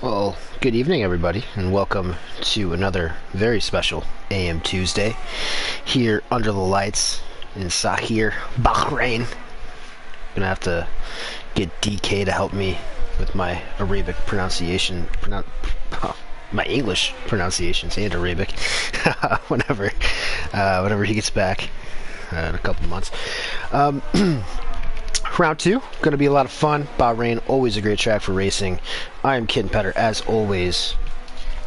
Well, good evening, everybody, and welcome to another very special AM Tuesday here under the lights in Sahir, Bahrain. Gonna have to get DK to help me with my Arabic pronunciation, my English pronunciations and Arabic whenever he gets back in a couple months. Round 2, going to be a lot of fun. Bahrain, always a great track for racing. I am Kitten Petter, as always,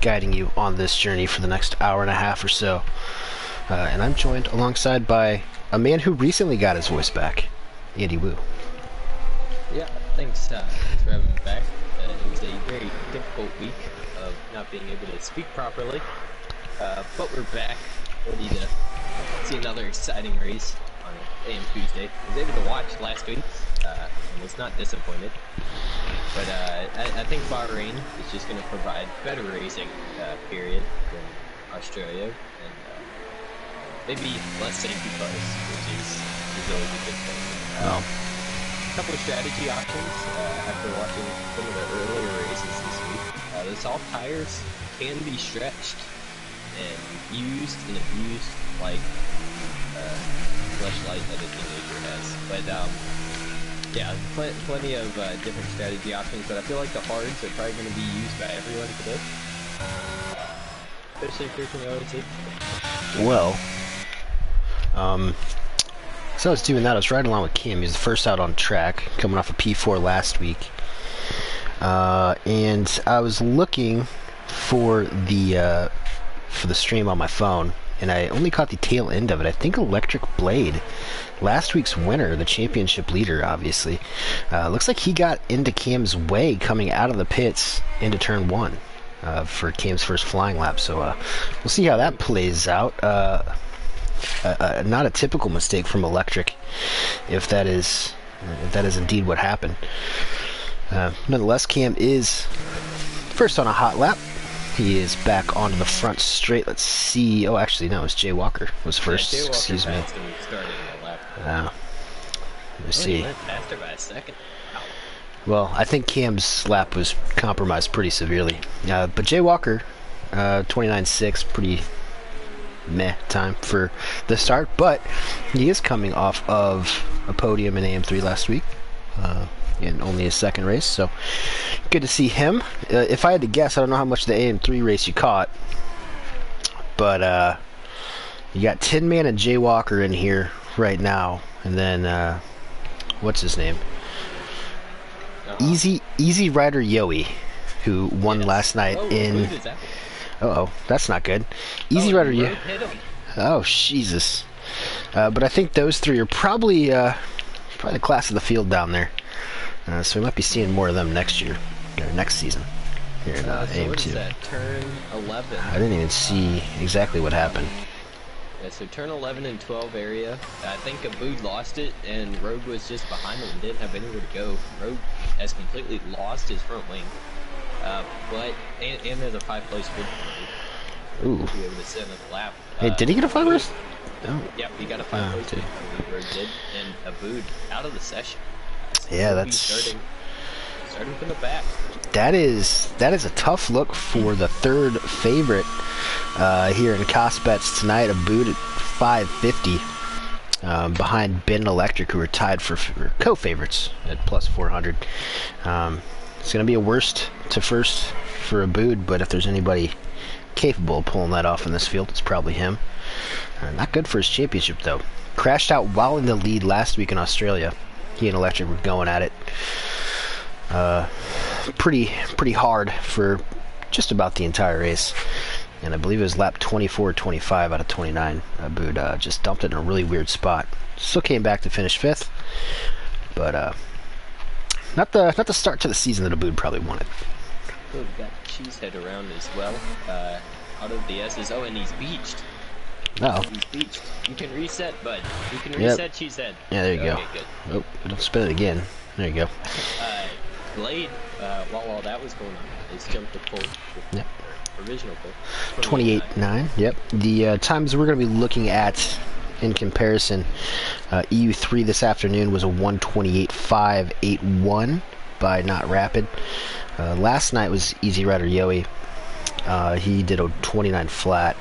guiding you on this journey for the next hour and a half or so. And I'm joined alongside by a man who recently got his voice back, Andy Wu. Yeah, thanks for having me back. It was a very difficult week of not being able to speak properly. But we're back, ready to see another exciting race on AM Tuesday. I was able to watch last week and was not disappointed. But I think Bahrain is just going to provide better racing, period, than Australia. And maybe less safety cars, which is always a good thing. Well, A couple of strategy options after watching some of the earlier races this week. The soft tires can be stretched and used and abused like fleshlight that a teenager has. But yeah, plenty of different strategy options. But I feel like the hards are probably going to be used by everyone today, especially if you're from OAT. well, so I was doing that. I was riding along with Kim. He was the first out on track, coming off a P4 last week. And I was looking for the stream on my phone, and I only caught the tail end of it. I think Electric Blade, last week's winner, the championship leader, obviously, looks like he got into Cam's way coming out of the pits into turn 1 for Cam's first flying lap. So we'll see how that plays out. Not a typical mistake from Electric, if that is indeed what happened. Nonetheless, Cam is first on a hot lap. He is back onto the front straight. Let's see. Oh, actually, no, it's Jay Walker was first. Yeah, Jay Walker Excuse me. Started the lap. Let's see. He went faster by a second. Wow. Well, I think Cam's lap was compromised pretty severely. But Jay Walker, 29.6, pretty meh time for the start. But he is coming off of a podium in AM3 last week. In only his second race, so good to see him. If I had to guess, I don't know how much of the AM3 race you caught, but you got Tin Man and Jay Walker in here right now, and then what's his name? Easy Rider Yoey, who won last night in. Oh, that's not good. Easy Rider Yoey. Oh, Jesus. But I think those three are probably the class of the field down there. So we might be seeing more of them next year, or next season, here in AM2. What is that, turn 11? I didn't even see exactly what happened. Yeah, so turn 11 and 12 area. I think Abood lost it, and Rogue was just behind him and didn't have anywhere to go. Rogue has completely lost his front wing. And there's a 5-place grid for Rogue. Ooh. To be able to sit on the lap. Hey, did he get a 5-place? Oh. Yep, he got a 5-place grid. Rogue did, and Abood out of the session. Yeah, that's starting from the back. That is a tough look for the third favorite here in cost bets tonight. Abood at 550, behind Ben and Electric, who are tied for co-favorites at plus 400. It's going to be a worst to first for Abood, but if there's anybody capable of pulling that off in this field, it's probably him. Not good for his championship though. Crashed out while in the lead last week in Australia. He and Electric were going at it pretty hard for just about the entire race. And I believe it was lap 24-25 out of 29. Abood just dumped it in a really weird spot. Still came back to finish 5th. But not the start to the season that Abood probably wanted. Oh, we've got Cheesehead around as well. Out of the S's. Oh, and he's beached. Oh. He's beached. You can reset, bud. You can reset Cheesehead. Yeah, there you go. Good. Oh, don't spin it again. There you go. Blade, while all that was going on, is jumped to pole. Yep. Provisional pole. 28.9. Yep. The times we're going to be looking at in comparison, EU3 this afternoon was a 128.581 by Not Rapid. Last night was Easy Rider Yoey. He did a 29 flat,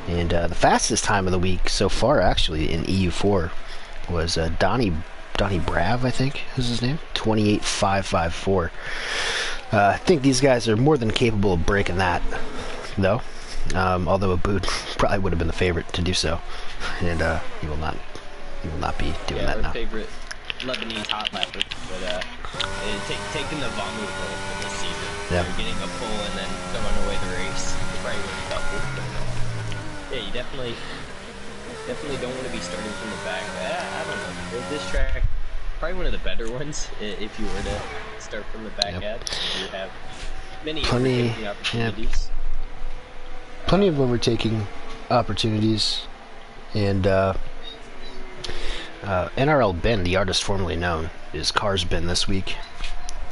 and the fastest time of the week so far, actually, in EU4 was Donnie Brav, I think is his name, 28.554. I think these guys are more than capable of breaking that, though. Although Aboud probably would have been the favorite to do so, and he will not be doing that now. Favorite Lebanese hot lapper, but taking the Vamu role for this season. Yeah. They're getting a pull and then throwing away the race. They probably would have doubled. Yeah, you definitely don't want to be starting from the back. I don't know. With this track, probably one of the better ones if you were to start from the back end. You have many overtaking opportunities. Plenty of overtaking opportunities, and NRL Ben, the artist formerly known, is Cars Ben this week.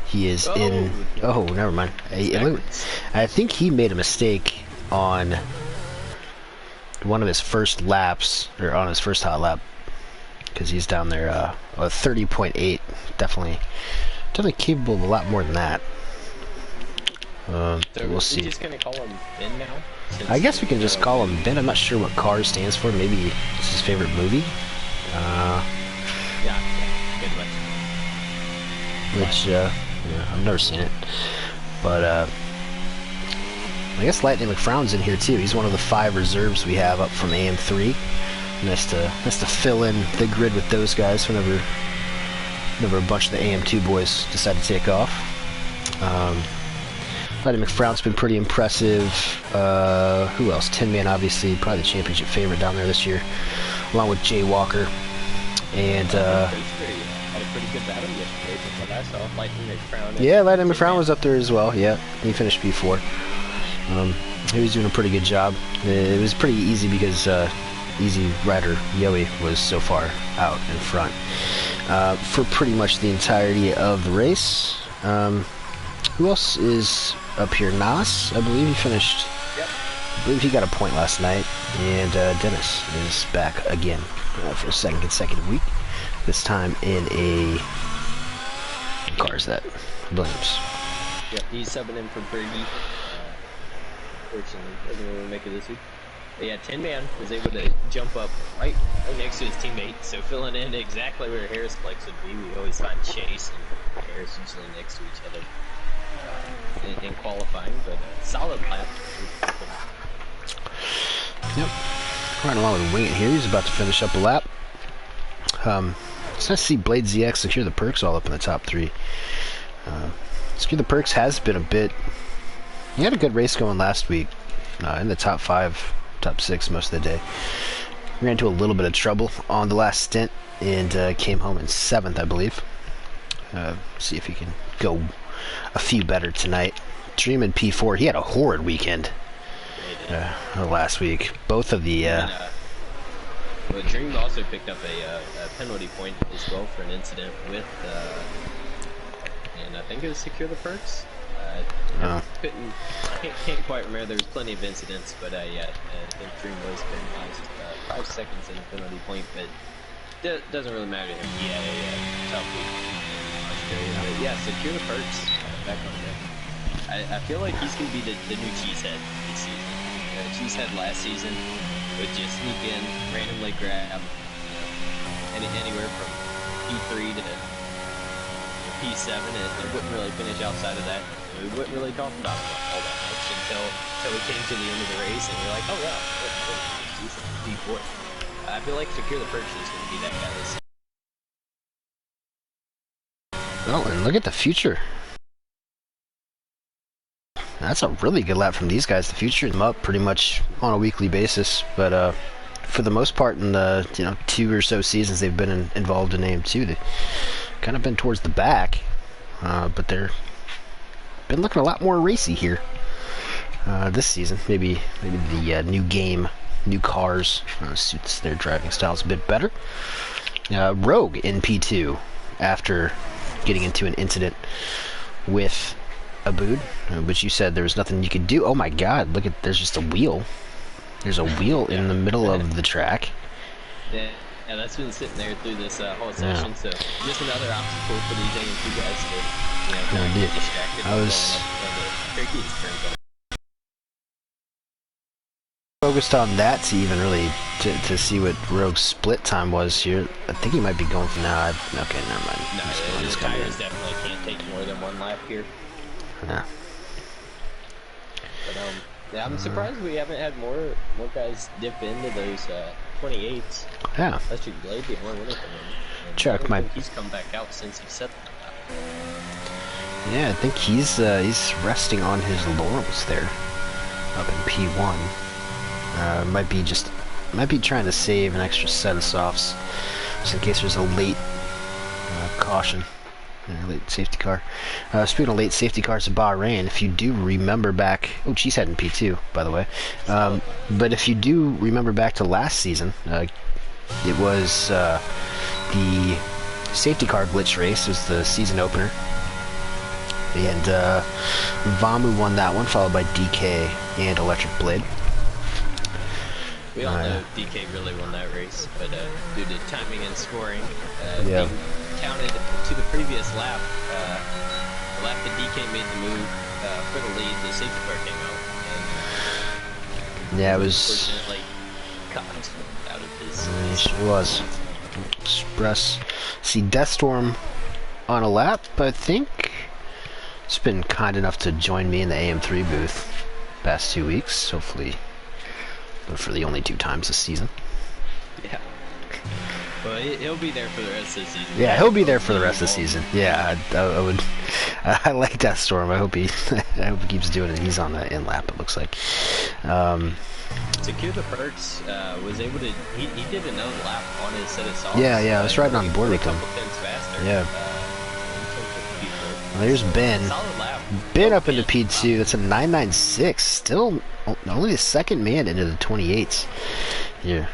He is in. Oh, never mind. I think he made a mistake on one of his first laps, or on his first hot lap, because he's down there 30.8. Definitely capable of a lot more than that. So we'll see. We're just gonna call him Ben now. I guess we can just call him Ben. I'm not sure what Cars stands for. Maybe it's his favorite movie. Yeah, good one. Which, I've never seen it. But, I guess Lightning McFrown's in here too. He's one of the 5 reserves we have up from AM3. Nice to fill in the grid with those guys whenever a bunch of the AM2 boys decide to take off. Lightning McFrown's been pretty impressive. Who else? Tin Man, obviously, probably the championship favorite down there this year, along with Jay Walker. And had a pretty good battle yesterday from what I saw. Lightning McFrown. Yeah, Lightning McFrown was up there as well. Yeah, he finished P4. He was doing a pretty good job. It was pretty easy because Easy Rider Yoey was so far out in front for pretty much the entirety of the race. Who else is up here? Nas, I believe he finished. Yep. I believe he got a point last night, and Dennis is back again for a second consecutive week. This time in a Cars that Williams. Yep, he's subbing in for Brady. Fortunately, doesn't really make it this week. But yeah, Tin Man was able to jump up right next to his teammate, so filling in exactly where Harris Flex would be. We always find Chase and Harris usually next to each other in qualifying, but solid lap. Yep. Right along with Wing It here. He's about to finish up a lap. It's nice to see Blade ZX secure the perks all up in the top 3. Secure the perks has been a bit. He had a good race going last week, in the top 5, top 6 most of the day. Ran into a little bit of trouble on the last stint and came home in 7th, I believe. See if he can go a few better tonight. Dream in P4. He had a horrid weekend last week. Both of the. Well, Dream also picked up a penalty point as well for an incident with, and I think it was Secure the Perks. Can't quite remember. There was plenty of incidents, but yeah, I think Dream was penalized 5 seconds in a penalty point, but doesn't really matter to him. Yeah, tough week. But yeah, Secure the Perks back on deck. I feel like he's gonna be the new Cheesehead this season. Cheesehead last season would just sneak in, randomly grab anywhere from P3 to P7, and wouldn't really finish outside of that. We wouldn't really talk about him all that much until we came to the end of the race, and we're like, oh yeah, he's P4. I feel like Secure the Perks is going to be that guy this season. Oh, and look at the future. That's a really good lap from these guys. The future them up pretty much on a weekly basis, but for the most part in the 2 or so seasons they've been involved in AM2, they've kind of been towards the back, but they're been looking a lot more racy here this season. Maybe the new game, new cars suits their driving styles a bit better. Rogue in P2 after getting into an incident with Aboud, which you said there was nothing you could do. Oh my god, look at, there's just a wheel. There's a wheel in the middle of the track. Yeah, that's been sitting there through this whole session, so just another obstacle for these AM2 guys not dude, get distracted. I was the previous turns. focused on that to even really to see what Rogue's split time was here. I think he might be going for now. Okay, never mind. No, his tires definitely can't take more than one lap here. Yeah. But yeah, I'm surprised we haven't had more guys dip into those 28s. Yeah. That's your Blade, the only winner for him. Check my. He's come back out since he set that. Yeah, I think he's resting on his laurels there, up in P1. Might be trying to save an extra set of softs, just in case there's a late caution, late safety car. Speaking of late safety cars in Bahrain, if you do remember back, she's heading P2, by the way. But if you do remember back to last season, it was the safety car glitch race. It was the season opener, and Vamu won that one, followed by DK and Electric Blade. We all know DK really won that race, but due to timing and scoring, yeah. being counted to the previous lap, the lap that DK made the move for the lead, the safety car came out. And yeah, it was. Unfortunately, caught out of his. It sure was. Express. See Deathstorm on a lap, I think. It's been kind enough to join me in the AM3 booth past 2 weeks, hopefully. But for the only 2 times this season. Yeah. Well, he'll be there for the rest of the season. Yeah, he'll be there for the rest of the season. Yeah, I would. I like Deathstorm. I hope he keeps doing it. He's on the in lap. It looks like. Secure the Perks was able to. He did another lap on his set of softs. Yeah. I was riding on board with him. Yeah. Well, there's Ben. Ben up into P2. That's a 996. Still only the second man into the 28s. Yeah.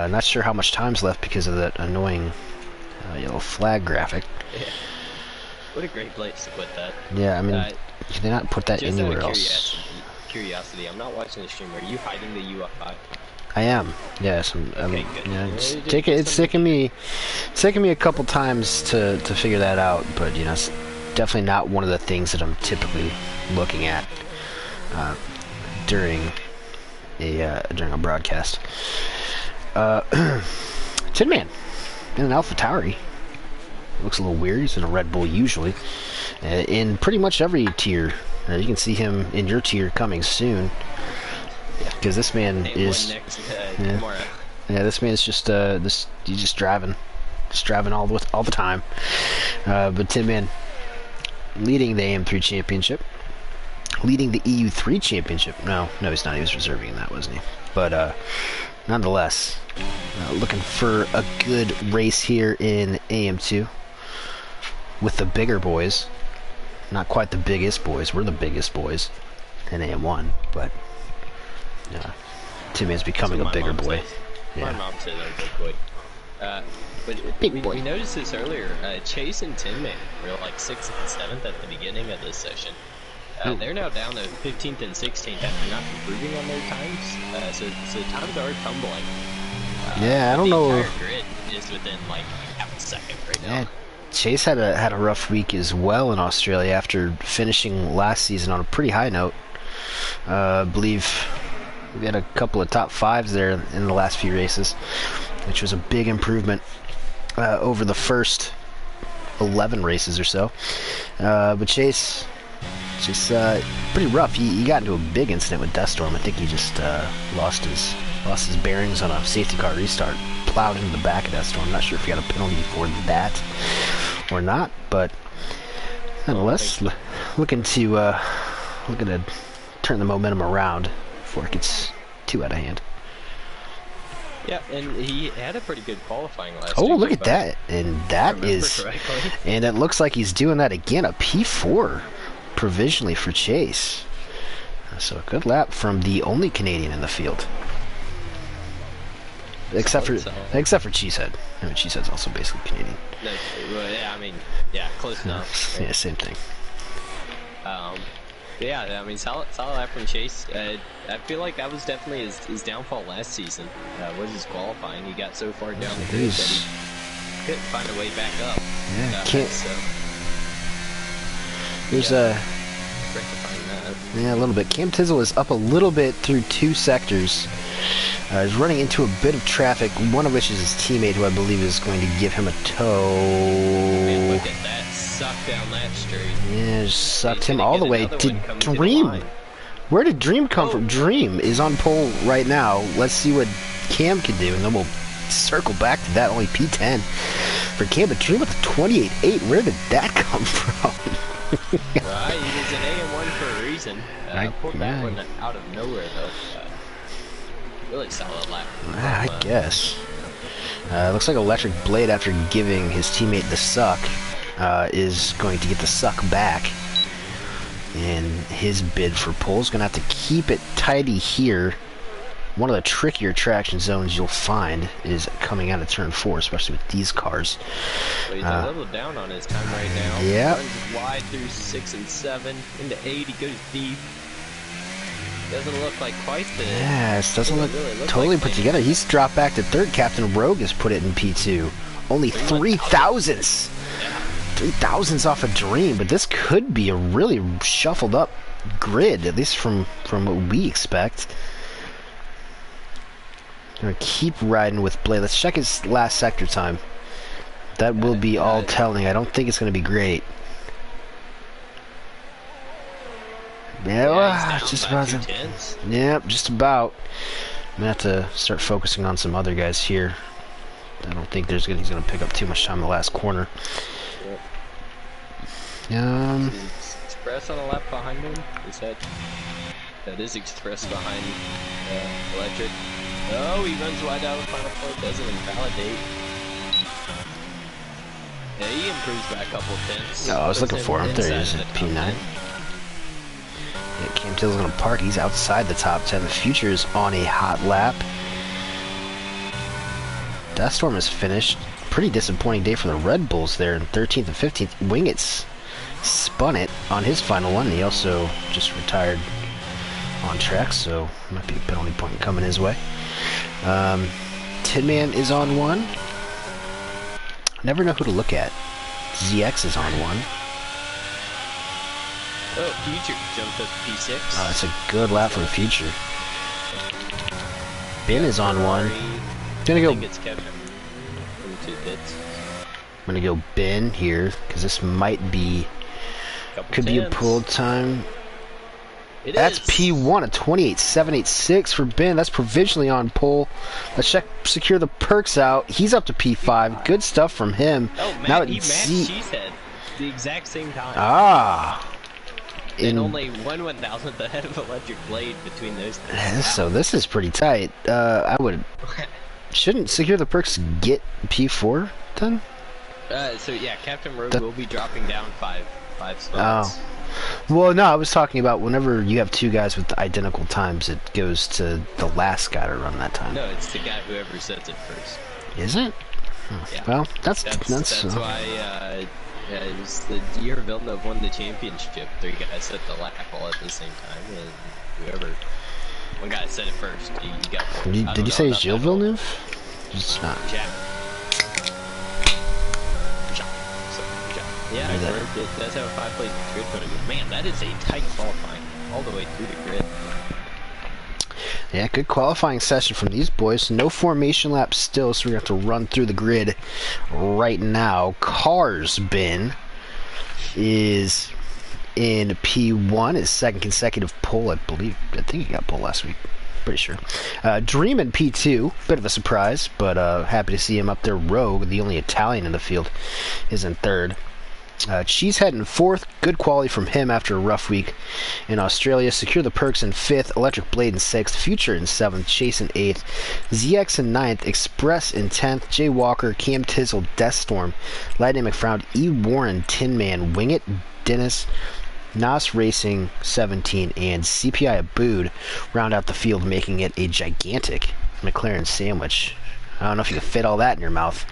Not sure how much time's left because of that annoying yellow flag graphic. Yeah. What a great place to put that. Yeah, I mean, you did not put that anywhere else. Curiosity, I'm not watching the stream. Are you hiding the UI? I am. Yes. Okay, good. Yeah, it's taken me a couple times to figure that out, but it's definitely not one of the things that I'm typically looking at during a broadcast. Tin Man in an Alpha Tauri. Looks a little weird. He's in a Red Bull usually. In pretty much every tier. You can see him in your tier coming soon. Because this man is. This man is just he's just driving all the time. But Tin Man leading the AM3 championship, leading the EU3 championship. No, he's not. He was reserving that, wasn't he? But nonetheless, looking for a good race here in AM2 with the bigger boys. Not quite the biggest boys. We're the biggest boys in AM1, but Tim is becoming a bigger boy. My mom says I'm a big boy. But big boy. We noticed this earlier. Chase and Tin Man were like 6th and 7th at the beginning of this session. They're now down to 15th and 16th after not improving on their times. So times are tumbling. Yeah, I don't know. The entire grid is within like half a second right now. Yeah, Chase had a rough week as well in Australia after finishing last season on a pretty high note. I believe we had a couple of top 5s there in the last few races, which was a big improvement over the first 11 races or so. But Chase pretty rough. He got into a big incident with Deathstorm. I think he just lost his bearings on a safety car restart, plowed into the back of Deathstorm. I'm not sure if he got a penalty for that or not, but nonetheless, looking to turn the momentum around before it gets too out of hand. Yeah, and he had a pretty good qualifying last week. Oh, look at but that. And that is... correctly. And it looks like he's doing that again. A P4 provisionally for Chase. So a good lap from the only Canadian in the field. Except for Cheesehead. I mean, Cheesehead's also basically Canadian. No, well, yeah, I mean, yeah, close enough. Yeah, same thing. Yeah, I mean, solid lap from Chase. I feel like that was definitely his downfall last season. Was his qualifying. He got so far down the grid that he couldn't find a way back up. Yeah, can't. There's rectifying that. yeah, a little bit. Cam Tizzle is up a little bit through 2 sectors. He's running into a bit of traffic, one of which is his teammate, who I believe is going to give him a tow. Man, look at that suck down that straight. Yeah, just sucked him all the way to Dream. Where did Dream come from? Dream is on pole right now. Let's see what Cam can do, and then we'll circle back to that. Only P10 for Cam, but Dream with a 28.8. Where did that come from? He was an AM1 for a reason. Pulled that one out of nowhere, though. Really solid lap. I guess. Looks like Electric Blade, after giving his teammate the suck, is going to get the suck back. And his bid for pole is going to have to keep it tidy here. One of the trickier traction zones you'll find is coming out of turn 4, especially with these cars. Well, he's a little down on his time right now. Yeah. Runs wide through 6 and 7 into 8. He goes deep. Doesn't look like quite the. Yeah, it doesn't look totally put together. He's dropped back to 3rd. Captain Rogue has put it in P2. Only 3 thousandths. 3 thousandths off a Dream, but this could be a really shuffled up grid, at least from what we expect. Gonna keep riding with Blade. Let's check his last sector time. That will be all telling. I don't think it's gonna be great. Yeah, just about. Yep, just about. I'm gonna have to start focusing on some other guys here. I don't think he's gonna pick up too much time in the last corner. Is Express on a lap behind him? Is that is Express behind Electric? Oh, he runs wide out of the final point, doesn't invalidate. Yeah, he improves by a couple of tenths. Oh, I was looking for him. There he is at P9. Yeah, Cam Till's gonna park. He's outside the top 10. The Future is on a hot lap. Deathstorm is finished. Pretty disappointing day for the Red Bulls there in 13th and 15th. Wingett's spun it on his final one. He also just retired on track, so might be a penalty point coming his way. Tin Man is on 1. Never know who to look at. ZX is on 1. Oh, Future jumped up to P6. Oh, that's a good lap for the Future. Ben is on 1. Gonna go. It's Kevin from 2 pits. I'm gonna go Ben here because this might be be a pull time. That's P1, a 28.786 for Ben. That's provisionally on pole. Let's secure the perks out. He's up to P5. Good stuff from him. Oh man, now he matched Cheesehead the exact same time. And only 1/1000th ahead of Electric Blade between those two. So this is pretty tight. I would shouldn't secure the perks get P4 then? So yeah, Captain Rogue will be dropping down five spots. Oh. Well, no, I was talking about whenever you have 2 guys with identical times, it goes to the last guy to run that time. No, it's the guy whoever sets it first. Is it? Oh, yeah. Well, that's why it was the year Villeneuve won the championship. 3 guys set the lap all at the same time, and whoever one guy said it first, he got. Did you say Gilles Villeneuve? It's not. Yeah, it does have a 5-place grid code. Man, that is a tight qualifying all the way through the grid. Yeah, good qualifying session from these boys. No formation lap still, so we're going to have to run through the grid right now. Cars Ben is in P1, his 2nd consecutive pole, I think he got pole last week. Pretty sure. Dream in P2, bit of a surprise, but happy to see him up there. Rogue, the only Italian in the field, is in 3rd. Cheesehead in 4th, good quality from him after a rough week in Australia. Secure the perks in 5th, Electric Blade in 6th, Future in 7th, Chase in 8th, ZX in 9th, Express in 10th, Jay Walker, Cam Tizzle, Deathstorm, Lightning McFrown, E. Warren, Tin Man, Wingett, Dennis, Nas Racing 17, and CPI Abood round out the field, making it a gigantic McLaren sandwich. I don't know if you can fit all that in your mouth.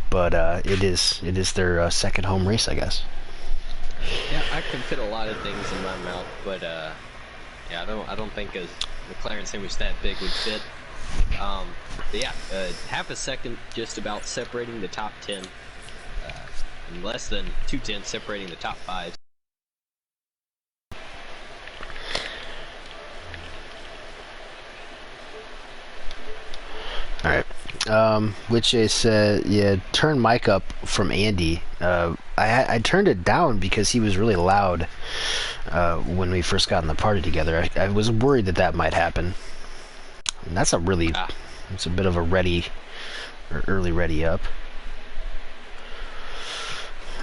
But it is their 2nd home race, I guess. Yeah, I can fit a lot of things in my mouth, but yeah, I don't think a McLaren sandwich that big would fit. But yeah, half a second just about separating the top 10. and less than 2 tenths separating the top 5. Alright. Which is, yeah, turn mic up from Andy. I turned it down because he was really loud when we first got in the party together. I was worried that might happen. And that's a really, it's a bit of a ready, or early ready up.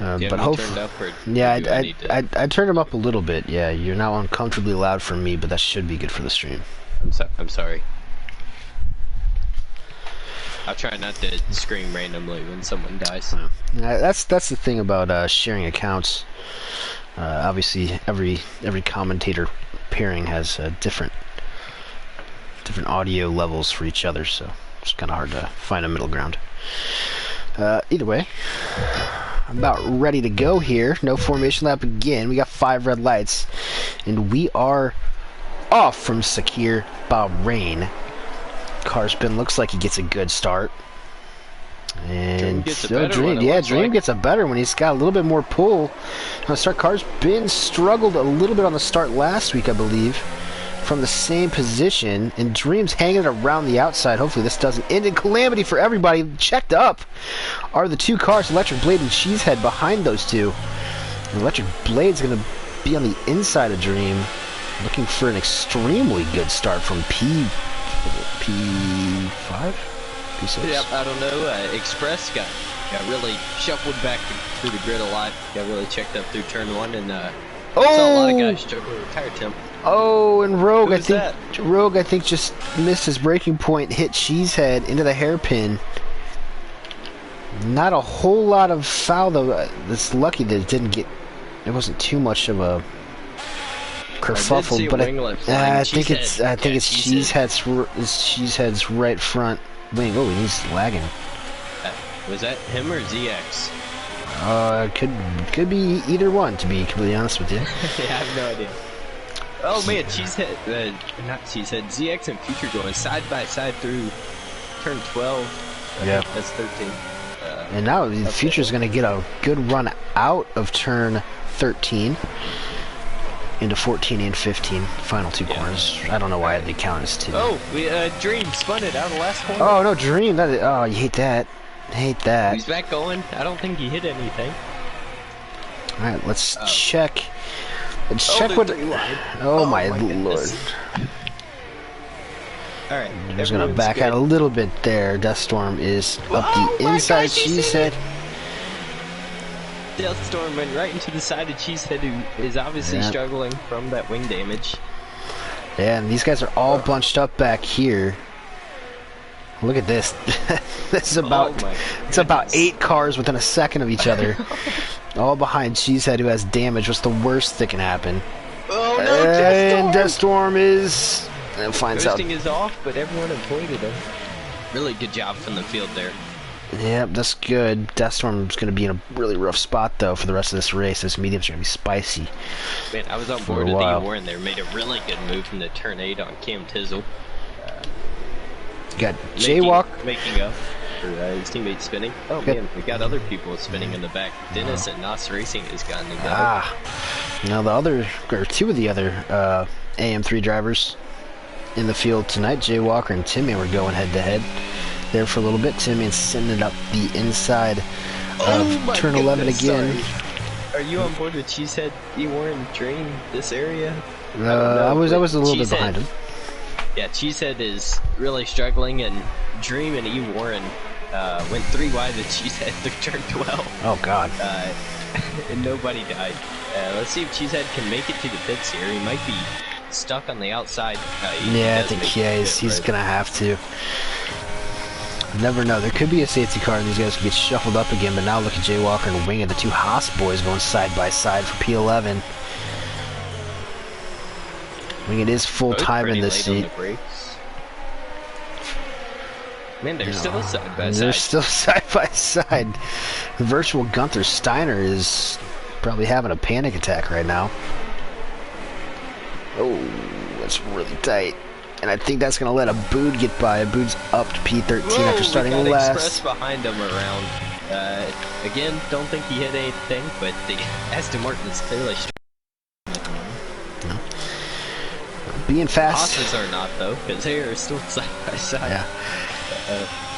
But hopefully, yeah, I turned him up a little bit. Yeah, you're now uncomfortably loud for me, but that should be good for the stream. I'm sorry. I'll try not to scream randomly when someone dies. That's the thing about sharing accounts. Obviously, every commentator pairing has different audio levels for each other, so it's kind of hard to find a middle ground. Either way, I'm about ready to go here. No formation lap again. We got 5 red lights, and we are off from Sakir Bahrain. Car spin looks like he gets a good start. And Dream gets a better one. He's got a little bit more pull. Car spin struggled a little bit on the start last week, I believe, from the same position. And Dream's hanging around the outside. Hopefully this doesn't end in calamity for everybody. Checked up are the 2 cars, Electric Blade and Cheesehead, behind those 2. And Electric Blade's going to be on the inside of Dream, looking for an extremely good start from P5? P6? Yep, I don't know. Express got really shuffled back through the grid a lot. Got really checked up through turn 1, and saw a lot of guys struggle with tire temp. Oh, and Rogue, I think just missed his braking point, hit Cheesehead into the hairpin. Not a whole lot of foul though. It's lucky that it wasn't too much of a kerfuffle, but I think it's Cheesehead's right front wing. Oh, he's lagging. Was that him or ZX? Could be either one, to be completely honest with you. Yeah, I have no idea. Oh man, Cheesehead, not Cheesehead, ZX and Future going side by side through turn 12. Yeah, that's 13. And now the Future's going to get a good run out of turn 13 into 14 and 15, final 2 corners. I don't know why they count as 2. Oh, Dream spun it out of the last corner. Oh no, Dream! Oh, you hate that. Hate that. He's back going. I don't think he hit anything. All right, let's check. Let's check what. Oh my lord! All right, I'm just gonna back out a little bit there. Deathstorm is up the inside. Cheesehead. Deathstorm went right into the side of Cheesehead, who is obviously struggling from that wing damage. Yeah, and these guys are all bunched up back here. Look at this. This is about it's about 8 cars within a second of each other. All behind Cheesehead, who has damage. What's the worst that can happen? Oh no, and Deathstorm is finds out. Boosting is off, but everyone avoided him. Really good job from the field there. Yep, that's good. Deathstorm's going to be in a really rough spot, though, for the rest of this race. This medium's going to be spicy. Man, I was on board with the Warren there. Made a really good move from the turn 8 on Cam Tizzle. Got Jaywalk making up for his teammate spinning. Oh man, we got other people spinning in the back. Dennis at Nos Racing has gotten together. Now the other, or 2 of the other AM3 drivers in the field tonight, Jaywalker and Timmy, were going head to head there for a little bit. Timmy's sending it up the inside of turn 11 again. Sorry. Are you on board with Cheesehead, E-Warren, Dream, this area? I was a little bit behind him. Yeah, Cheesehead is really struggling, and Dream and E-Warren went 3 wide with Cheesehead through turn 12. Oh god. And nobody died. Let's see if Cheesehead can make it to the pits here. He might be stuck on the outside. Yeah, I think he's gonna have to. Never know. There could be a safety car and these guys could get shuffled up again, but now look at Jaywalker and Wing of the 2 Haas boys going side by side for P11. Wing it is full time in this seat. Man, they're still side by side. They're still side by side. Virtual Gunther Steiner is probably having a panic attack right now. Oh, that's really tight. And I think that's going to let a Bood get by. A Bood's up to P13 after starting last. Express behind him around. Again, don't think he hit anything, but the Aston Martin is clearly strong. Being fast. Haas's are not, though, because they are still side by side. Yeah.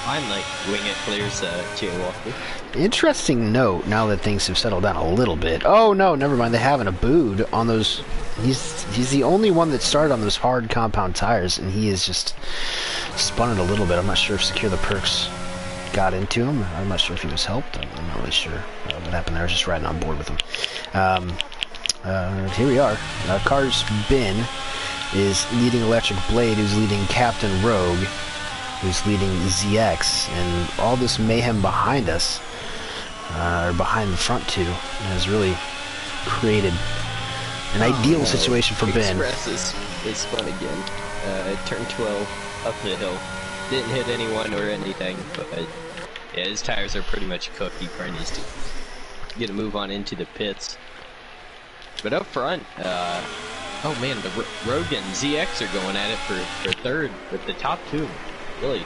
Finally, Wing It clears Jay Walker. Interesting note, now that things have settled down a little bit. Oh, no, never mind. They haven't Abood on those. He's the only one that started on those hard compound tires, and he is just spun it a little bit. I'm not sure if Secure the Perks got into him. I'm not sure if he was helped. I'm not really sure what happened there. I was just riding on board with him. Here we are. Car's bin is leading Electric Blade, who's leading Captain Rogue, who's leading ZX, and all this mayhem behind us, or behind the front two, has really created an ideal situation for Ben. Express is spun again. Turn 12 up the hill. Didn't hit anyone or anything, but yeah, his tires are pretty much cooked. He probably needs to get a move on into the pits. But up front, oh man, the Rogue and ZX are going at it for third, but the top two really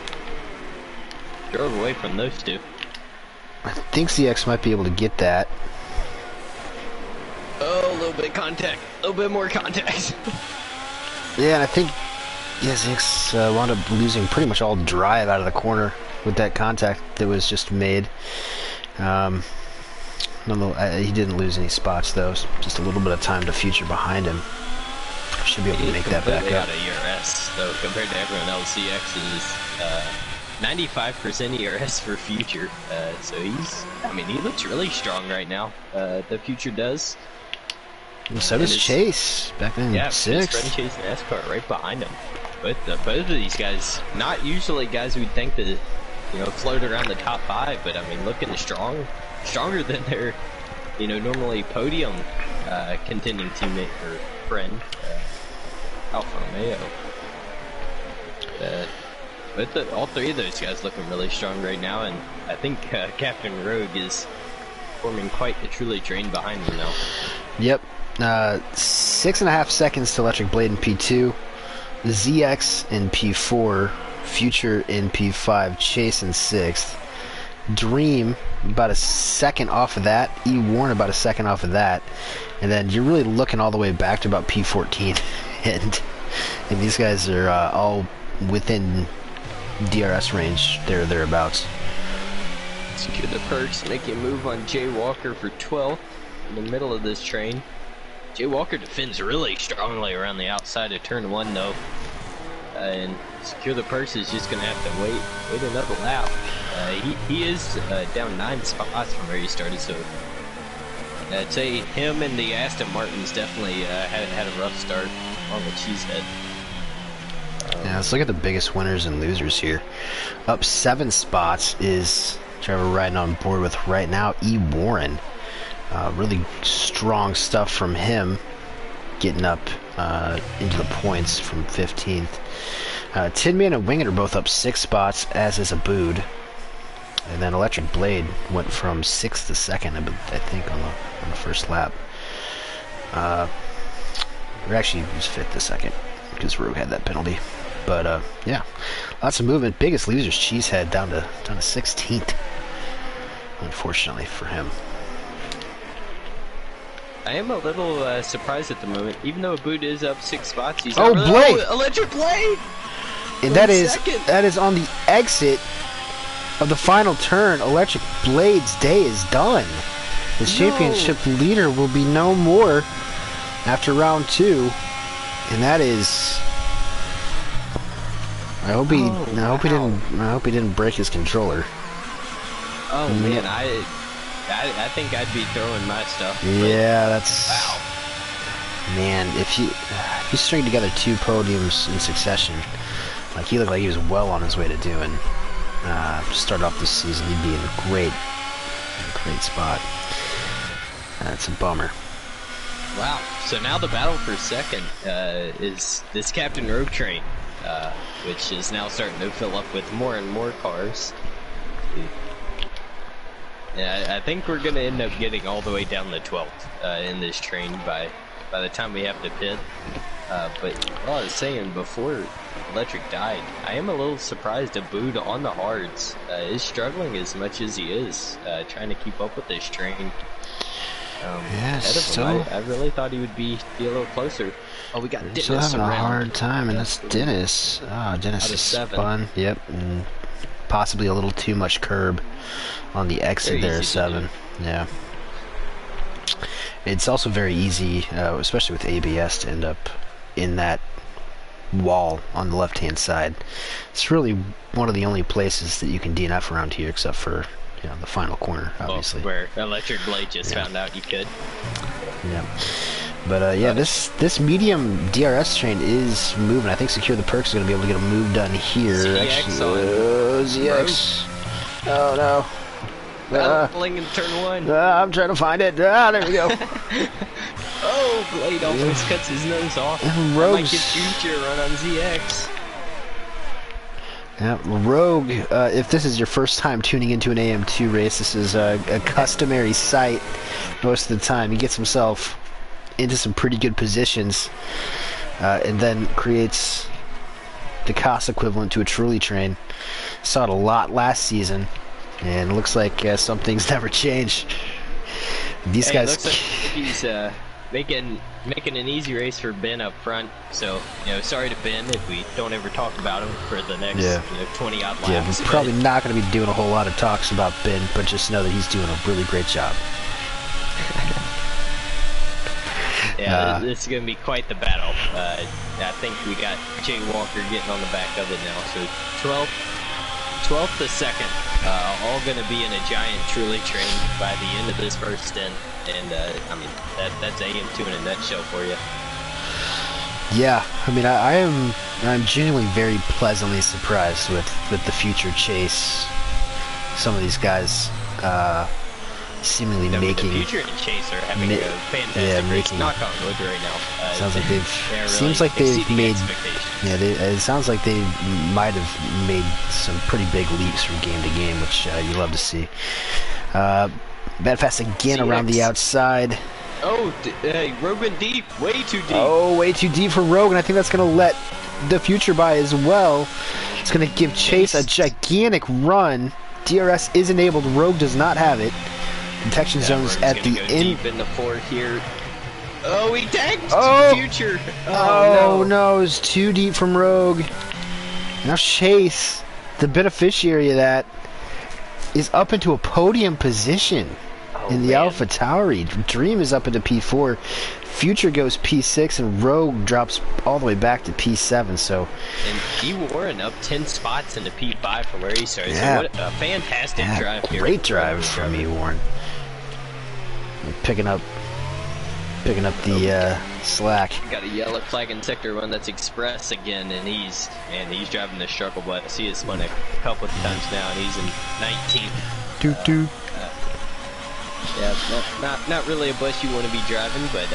drove away from those two. I think ZX might be able to get that. Oh, a little bit of contact, a little bit more contact. Yeah, and I think ZX wound up losing pretty much all drive out of the corner with that contact that was just made. He didn't lose any spots though, just a little bit of time to future behind him. Should be able to make that back up. Out of ERS, though, compared to everyone else, ZX is 95% ERS for future. So he looks really strong right now. The future does. And so does Chase back then. Yeah, 6th. Freddie Chase and NASCAR right behind him. But both of these guys, not usually guys we'd think that float around the top 5, but I mean, looking stronger than their normally podium contending teammate or friend, Alfa Romeo. But all three of those guys looking really strong right now, and I think Captain Rogue is forming quite a truly train behind him now. Yep. 6.5 seconds to Electric Blade in P2, ZX in P4, Future in P5, Chase in 6th, Dream about a second off of that, E-Warn about a second off of that, and then you're really looking all the way back to about P14, and these guys are all within DRS range, thereabouts. Secure the Perks, making a move on Jay Walker for 12th in the middle of this train. Jay Walker defends really strongly around the outside of turn 1 though, and Secure the Perks is just going to have to wait another lap. He is down 9 spots from where he started, so I'd say him and the Aston Martins definitely had a rough start on the cheesehead. Yeah, let's look at the biggest winners and losers here. Up 7 spots is Trevor riding on board with right now E-Warren. Really strong stuff from him, getting up into the points from 15th. Tin Man and Wing It are both up 6 spots, as is Abood. And then Electric Blade went from 6th to 2nd, I think, on the first lap. Or actually, he was 5th to 2nd, because Rogue had that penalty. But, yeah, lots of movement. Biggest losers, Cheesehead, down to 16th, unfortunately for him. I am a little surprised at the moment, even though Abood is up 6 spots. He's Blade! Oh, Electric Blade! And that is on the exit of the final turn. Electric Blade's day is done. The championship leader will be no more after round 2, and that is. I hope he didn't break his controller. Oh man, I think I'd be throwing my stuff. Yeah, that's. Wow. Man, if you string together 2 podiums in succession, like he looked like he was well on his way to doing, start off this season, he'd be in a great spot. That's a bummer. Wow. So now the battle for second is this Captain Rogue train, which is now starting to fill up with more and more cars. Yeah, I think we're gonna end up getting all the way down the 12th in this train by the time we have to pit. But well, I was saying before Electric died, I am a little surprised Abood on the hards is struggling as much as he is, trying to keep up with this train. Yeah, still. I really thought he would be a little closer. Oh, we got Dennis still having around. a hard time, and that's Dennis. Oh, Dennis is spun. Yep, and possibly a little too much curb on the exit there, 7. Yeah. It's also very easy, especially with ABS, to end up in that wall on the left-hand side. It's really one of the only places that you can DNF around here, except for the final corner, obviously. Well, where Electric Blade just found out you could. Yeah. But yeah, this medium DRS train is moving. I think Secure the Perks is going to be able to get a move done here. ZX. Oh no. Fling in turn 1. I'm trying to find it. There we go. Oh, Blade almost cuts his nose off. And Rogue's... might give Future a run on ZX. Yeah, Rogue, if this is your first time tuning into an AM2 race, this is a customary sight most of the time. He gets himself into some pretty good positions and then creates the cost equivalent to a trolley train. Saw it a lot last season, and it looks like some things never change. These guys... Looks like he's making an easy race for Ben up front. So, sorry to Ben if we don't ever talk about him for the next 20 odd laps. Yeah, we're probably not going to be doing a whole lot of talks about Ben, but just know that he's doing a really great job. Yeah, this is going to be quite the battle. I think we got Jay Walker getting on the back of it now. So 12th to 2nd, all going to be in a giant trolley train by the end of this first stint. And, I mean, that's AM2 in a nutshell for you. Yeah, I mean, I'm genuinely very pleasantly surprised with the future chase. Some of these guys seemingly making... The future and Chase are having a fantastic race. Knock on wood right now. Sounds like they've made... Yeah, it sounds like they might have made some pretty big leaps from game to game, which you love to see. Badfast again around the outside. Oh, Rogue went deep. Way too deep. Oh, way too deep for Rogue, and I think that's going to let the future by as well. It's going to give Chase a gigantic run. DRS is enabled. Rogue does not have it. Detection zones at the end. Deep in the 4 here. Oh, he tagged Future. Oh no, it's too deep from Rogue. Now Chase, the beneficiary of that, is up into a podium position in the Alpha Tauri. Dream is up into P4. Future goes P6, and Rogue drops all the way back to P7. So, and E Warren up 10 spots into P5 from where he started. Yeah. So what a fantastic drive here. Great drive from E Warren. Picking up the slack. Got a yellow flag in sector 1. That's Express again, and he's driving the struggle bus. I see it spun a couple of times now, and he's in 19th. Doot doot. Yeah, not really a bus you want to be driving, but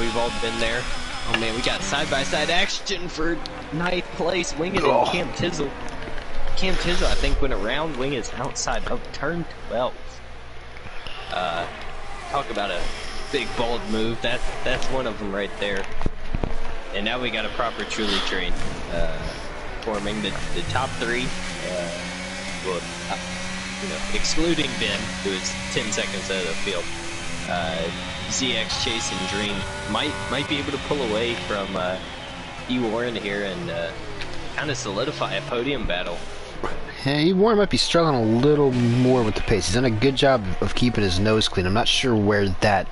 we've all been there. Oh man, we got side-by-side action for 9th place. Winged and Cam Tizzle. Cam Tizzle, I think, went around Winged's outside of turn 12. Talk about a big bold move. That's one of them right there. And now we got a proper trolley train forming the top 3. Excluding Ben, who is 10 seconds out of the field. ZX, Chase, and Dream might be able to pull away from E Warren here and kind of solidify a podium battle. Yeah, E Warren might be struggling a little more with the pace. He's done a good job of keeping his nose clean. I'm not sure where if that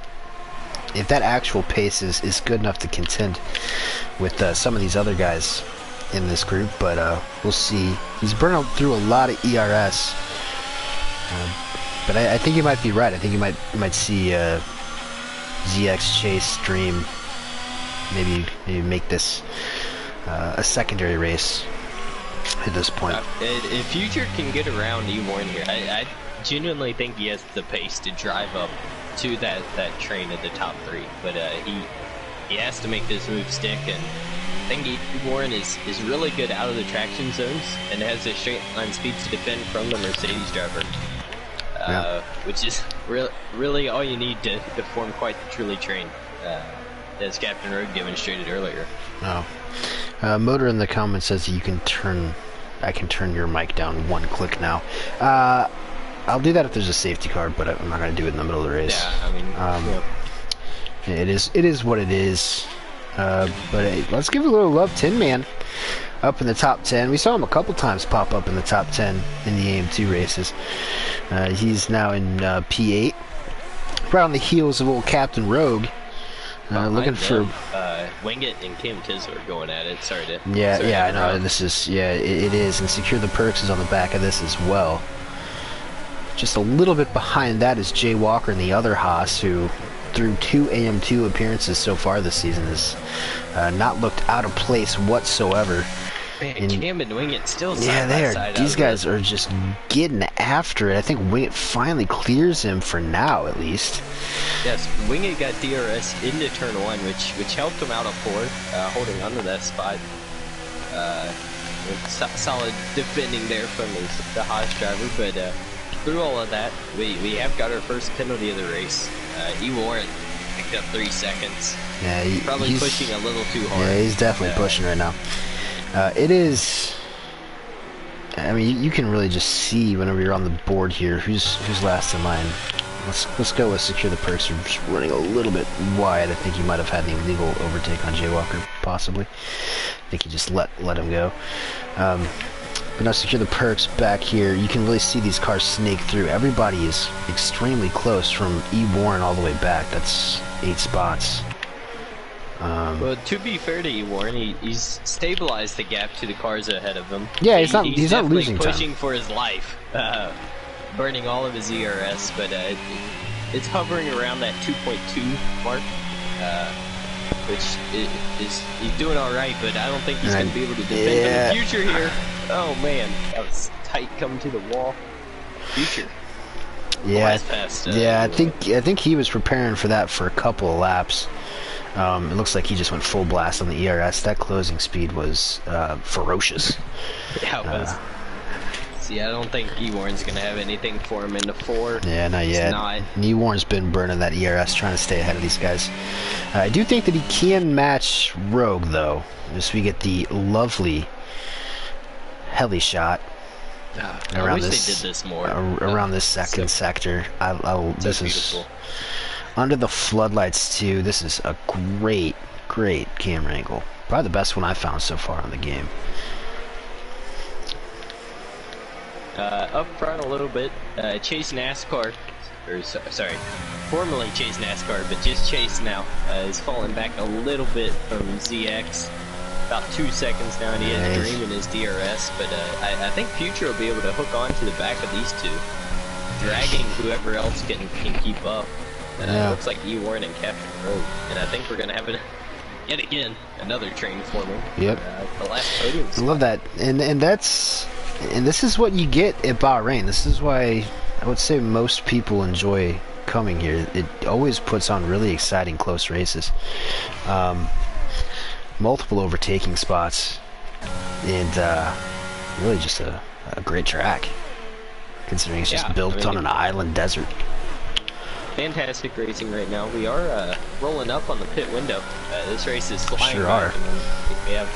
actual pace is good enough to contend with some of these other guys in this group, but we'll see. He's burning through a lot of ERS, but I think you might be right. I think you might see ZX, Chase, Dream maybe make this a secondary race at this point. If Future can get around E Warren here, I genuinely think he has the pace to drive up to that train at the top 3, but he has to make this move stick, and I think E Warren is really good out of the traction zones and has the straight line speed to defend from the Mercedes driver, which is really all you need to form quite the trolley train. as Captain Rogue demonstrated earlier. Oh. Motor in the comments says you can turn. I can turn your mic down one click now. I'll do that if there's a safety car, but I'm not going to do it in the middle of the race. Yeah, I mean, It is what it is. But hey, let's give a little love. Tin Man up in the top 10. We saw him a couple times pop up in the top 10 in the AM2 races. He's now in P8, right on the heels of old Captain Rogue. Looking for Wingit and Kim Tisler going at it. Sorry to. I know this is it is, and Secure the Perks is on the back of this as well. Just a little bit behind that is Jay Walker and the other Haas, who through 2 AM2 appearances so far this season has not looked out of place whatsoever. Man, Cam and Wingit still yeah, they are. These guys are just getting after it. I think Wingit finally clears him for now, at least. Yes, Wingit got DRS into turn 1, which helped him out of 4th, holding onto that spot. Solid defending there from the Haas driver, but through all of that, we have got our first penalty of the race. E. Warren picked up 3 seconds. Yeah, he's pushing a little too hard. Yeah, he's definitely pushing right now. It is. I mean, you can really just see whenever you're on the board here who's last in line. Let's go with Secure the Perks. You're just running a little bit wide. I think you might have had an illegal overtake on Jay Walker, possibly. I think you just let him go. But now Secure the Perks back here. You can really see these cars snake through. Everybody is extremely close from E. Warren all the way back. That's 8 spots. Well, to be fair to E. Warren, he's stabilized the gap to the cars ahead of him. Yeah, he's not losing time. Pushing for his life, burning all of his ERS, but it's hovering around that 2.2 mark, which is he's doing all right, but I don't think he's going to be able to defend in the future here. Oh man, that was tight coming to the wall. Future. Yeah, I think he was preparing for that for a couple of laps. It looks like he just went full blast on the ERS. That closing speed was ferocious. Yeah, it was. See, I don't think E. Warren's going to have anything for him in the 4. Yeah, not yet. E. Warren's been burning that ERS, trying to stay ahead of these guys. I do think that he can match Rogue, though. As we get the lovely heli shot around they did this more. Around this second sector. This is under the floodlights too. This is a great camera angle. Probably the best one I've found so far in the game. Up front a little bit, Chase NASCAR, or sorry, formerly Chase NASCAR, but just Chase now, is falling back a little bit from ZX. About 2 seconds now, and he has Dream in his DRS, but I think Future will be able to hook on to the back of these two, dragging whoever else can keep up. And it looks like E. Warren and Captain Rogue, and I think we're going to have yet again another train forming. Yep. The last podium. I love that, and this is what you get at Bahrain. This is why I would say most people enjoy coming here. It always puts on really exciting close races. Multiple overtaking spots, and really just a great track, considering it's just built on an island desert. Fantastic racing right now. We are rolling up on the pit window. This race is flying. Sure are. We have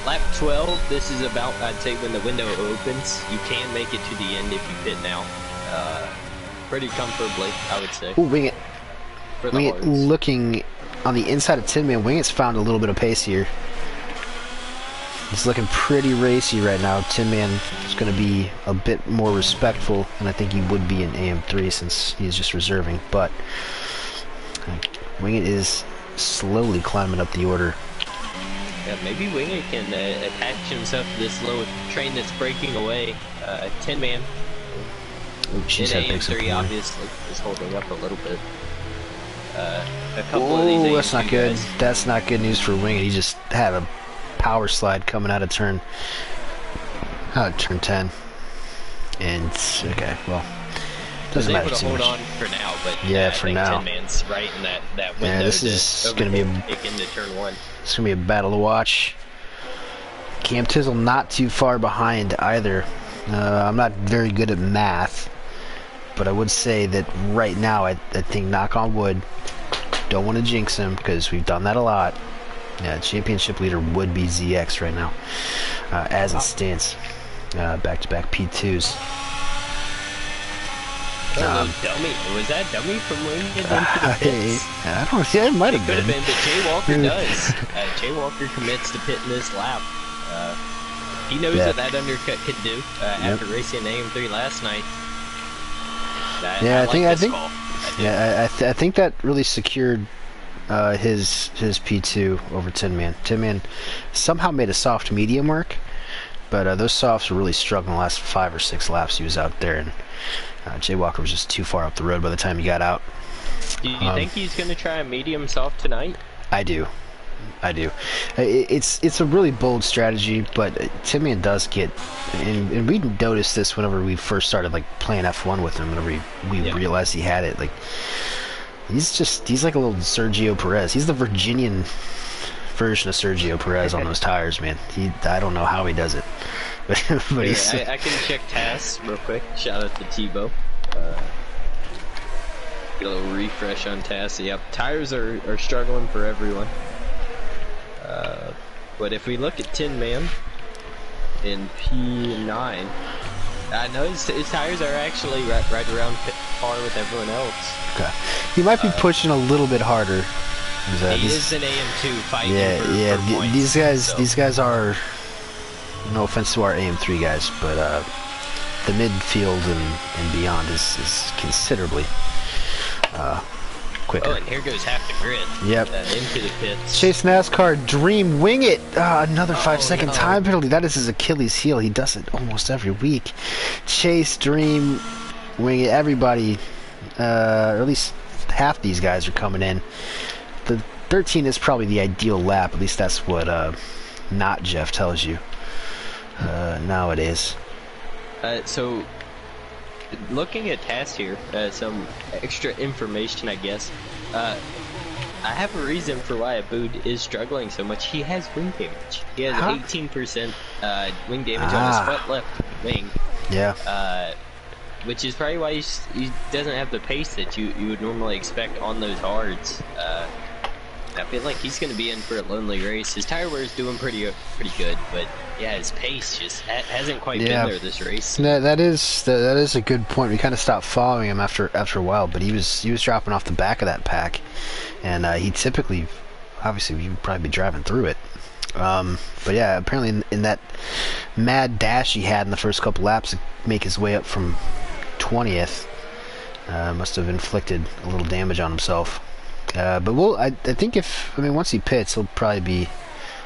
lap 12. This is about, I'd say, when the window opens. You can make it to the end if you pit now. Pretty comfortably, I would say. Ooh, Wingit. Wingit looking on the inside of Tin Man. Wingit's found a little bit of pace here. He's looking pretty racy right now. Tin Man is going to be a bit more respectful than I think he would be in AM3 since he's just reserving. But Wingit is slowly climbing up the order. Yeah, maybe Wingit can attach himself to this low train that's breaking away. Tin Man. She's had AM3 obviously is holding up a little bit. A couple of these that's not good. guys. That's not good news for Wingit. He just had a power slide coming out of turn 10. And okay, well, doesn't matter too much. Hold on for now, but yeah, for now. Tin Man's right in that window. Yeah, this is going to be into turn 1. It's going to be a battle to watch. Cam Tizzle not too far behind either. I'm not very good at math, but I would say that right now, I think, knock on wood, don't want to jinx him because we've done that a lot. Yeah, championship leader would be ZX right now, as it stands. Back-to-back P2s. Dummy. Was that dummy from Wing into the pits? I don't know. Yeah, it might have been. Could have been, but Jay Walker does. Jay Walker commits to pit in this lap. He knows what that undercut could do after racing AM3 last night. I think that really secured his P2 over Tin Man. Tin Man somehow made a soft medium work, but those softs were really struggling the last 5 or 6 laps he was out there, and Jay Walker was just too far up the road by the time he got out. Do you think he's going to try a medium soft tonight? I do. It's a really bold strategy, but Tin Man does get, and we noticed this whenever we first started like playing F1 with him. Whenever we realized he had it, like he's like a little Sergio Perez. He's the Virginian version of Sergio Perez on those tires, man. I don't know how he does it, but he's. I can check TAS real quick. Shout out to Tebow. Get a little refresh on TAS. Yep, tires are struggling for everyone. But if we look at Tin Man in P9, I know his tires are actually right around par with everyone else. Okay, he might be pushing a little bit harder. He is an AM2 fighting for points. These guys are, no offense to our AM3 guys, but the midfield and beyond is considerably quicker. Oh, and here goes half the grid. Yep. Into the pits. Chase NASCAR Dream, wing it! Another 5-second time penalty. That is his Achilles heel. He does it almost every week. Chase Dream, wing it. Everybody, or at least half these guys are coming in. The 13 is probably the ideal lap. At least that's what not Jeff tells you nowadays. So, looking at TAS here, some extra information, I guess. I have a reason for why Abood is struggling so much. He has wing damage. He has 18% wing damage on his front left wing. Yeah. Which is probably why he doesn't have the pace that you would normally expect on those hards. I feel like he's going to be in for a lonely race. His tire wear is doing pretty good, but yeah, his pace just hasn't quite been there this race. That is a good point. We kind of stopped following him after a while, but he was dropping off the back of that pack, and he typically, obviously, you would probably be driving through it. But yeah, apparently in that mad dash he had in the first couple laps to make his way up from 20th, must have inflicted a little damage on himself. But I think once he pits, he'll probably be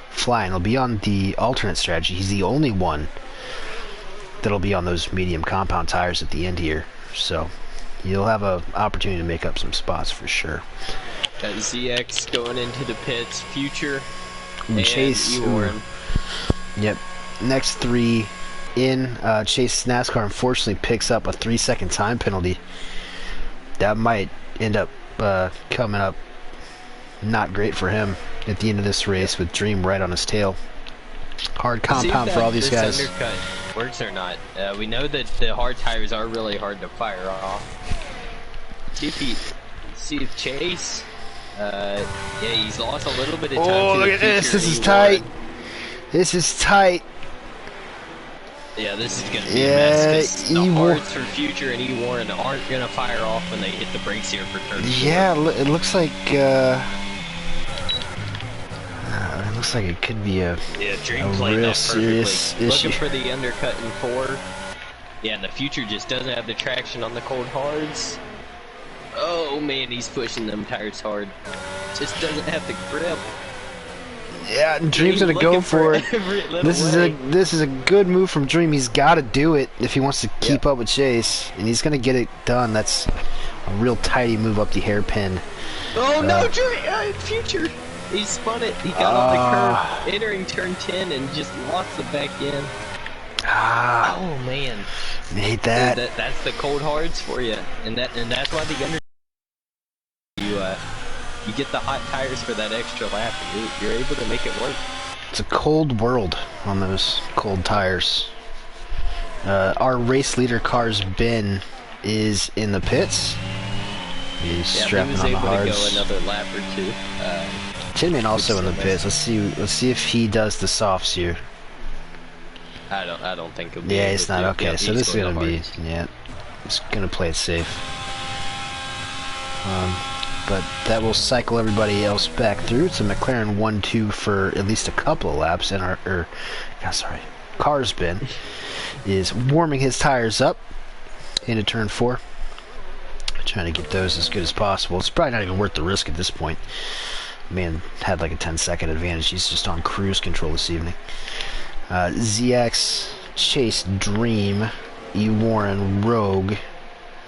flying. He'll be on the alternate strategy. He's the only one that'll be on those medium compound tires at the end here. So you'll have an opportunity to make up some spots for sure. Got ZX going into the pits, Future, and Chase. Yep. Next 3 in. Chase NASCAR unfortunately picks up a 3-second time penalty. That might end up coming up not great for him at the end of this race with Dream right on his tail. Hard compound for all these guys. Undercut works or not. We know that the hard tires are really hard to fire off. See if Chase. Yeah, he's lost a little bit of time. Oh, look at this! This is tight. This is tight. Yeah, this is gonna be a mess, 'cause the hards for Future and E-Warren aren't gonna fire off when they hit the brakes here for turn 4. Yeah, it looks like it could be a real serious issue. Looking for the undercut in 4. Yeah, and the Future just doesn't have the traction on the cold hards. Oh man, he's pushing them tires hard. Just doesn't have the grip. Yeah, and Dream's gonna go for it. This is a good move from Dream. He's got to do it if he wants to keep up with Chase, and he's gonna get it done. That's a real tidy move up the hairpin. Oh no, Dream! Future! He spun it. He got on the curve, entering turn 10, and just lost the back end. Oh man! I hate that. That's the cold hards for you, and that's why the under. You get the hot tires for that extra lap, and you're able to make it work. It's a cold world on those cold tires. Our race leader car's Ben is in the pits. He's Yeah, strapping he was on the able hards. to go another lap or two. Tin Man also in the pits. Let's see if he does the softs here. I don't think he'll be. Yeah, able it's not to. okay. Yep, So this is gonna be, hards. yeah, it's gonna play it safe. But that will cycle everybody else back through. It's a McLaren 1-2 for at least a couple of laps, and Carsbin is warming his tires up into turn 4, trying to get those as good as possible. It's probably not even worth the risk at this point. Man had like a 10-second advantage. He's just on cruise control this evening. ZX, Chase, Dream, E. Warren, Rogue.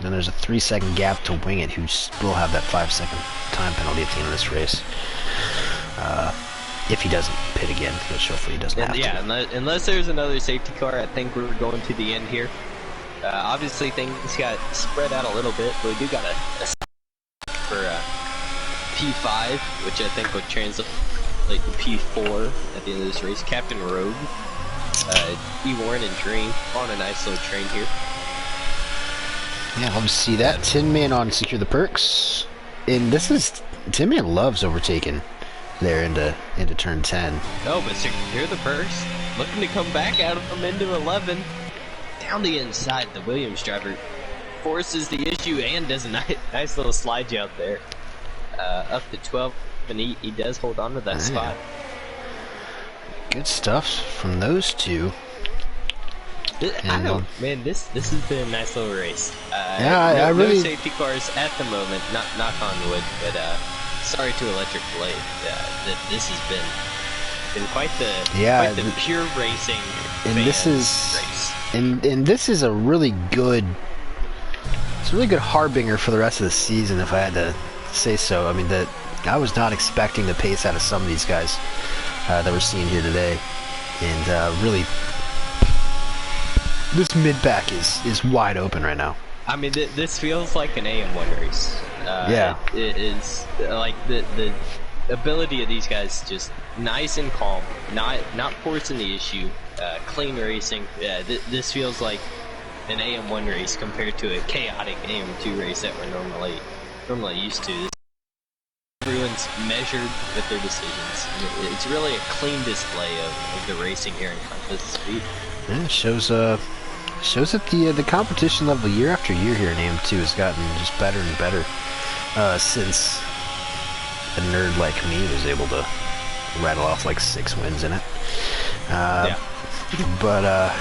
Then there's a 3-second gap to Wing It, who will have that 5-second time penalty at the end of this race. If he doesn't pit again, which hopefully he doesn't have to. Yeah, unless there's another safety car, I think we're going to the end here. Obviously, things got spread out a little bit, but we do got a for P5, which I think would translate to P4 at the end of this race. Captain Rogue, E. Warren, and Dream on a nice little train here. Yeah, love to see that. Tin Man on Secure the Perks. And this is... Tin Man loves overtaking there into turn 10. Oh, but Secure the Perks looking to come back out of them into 11. Down the inside, the Williams driver forces the issue and does a nice little slide out there. Up to 12, and he does hold on to that spot. Good stuff from those two. Man, this has been a nice little race. I really... No safety cars at the moment, knock on wood, but sorry to Electric Blade. This has been quite the pure racing race. And this is a really good... It's a really good harbinger for the rest of the season, if I had to say so. I mean, I was not expecting the pace out of some of these guys that we're seeing here today. And really... This mid-pack is wide open right now. I mean, this feels like an AM1 race. Yeah. It is like the ability of these guys just nice and calm, not forcing the issue, clean racing. This feels like an AM1 race compared to a chaotic AM2 race that we're normally used to. Everyone's measured with their decisions. It's really a clean display of the racing here in Contest Speed. Yeah, it shows that the competition level year after year here in AM2 has gotten just better and better since a nerd like me was able to rattle off like 6 wins in it. But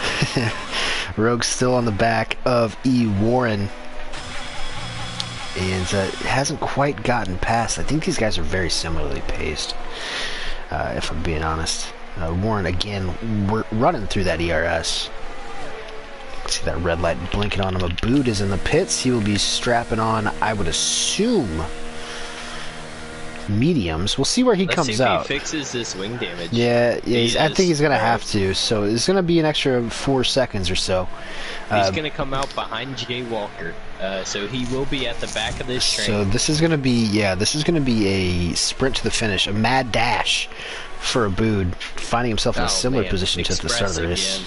Rogue's still on the back of E. Warren, and hasn't quite gotten past. I think these guys are very similarly paced, if I'm being honest. Warren again running through that ERS. See that red light blinking on him. A boot is in the pits. He will be strapping on, I would assume, mediums. We'll see where he comes out. Let's see if he fixes this wing damage. Yeah, I think he's gonna have to. So it's gonna be an extra 4 seconds or so. He's gonna come out behind Jay Walker, so he will be at the back of this train. So this is gonna be a sprint to the finish, a mad dash for Abood, finding himself in a similar position to the start of the race.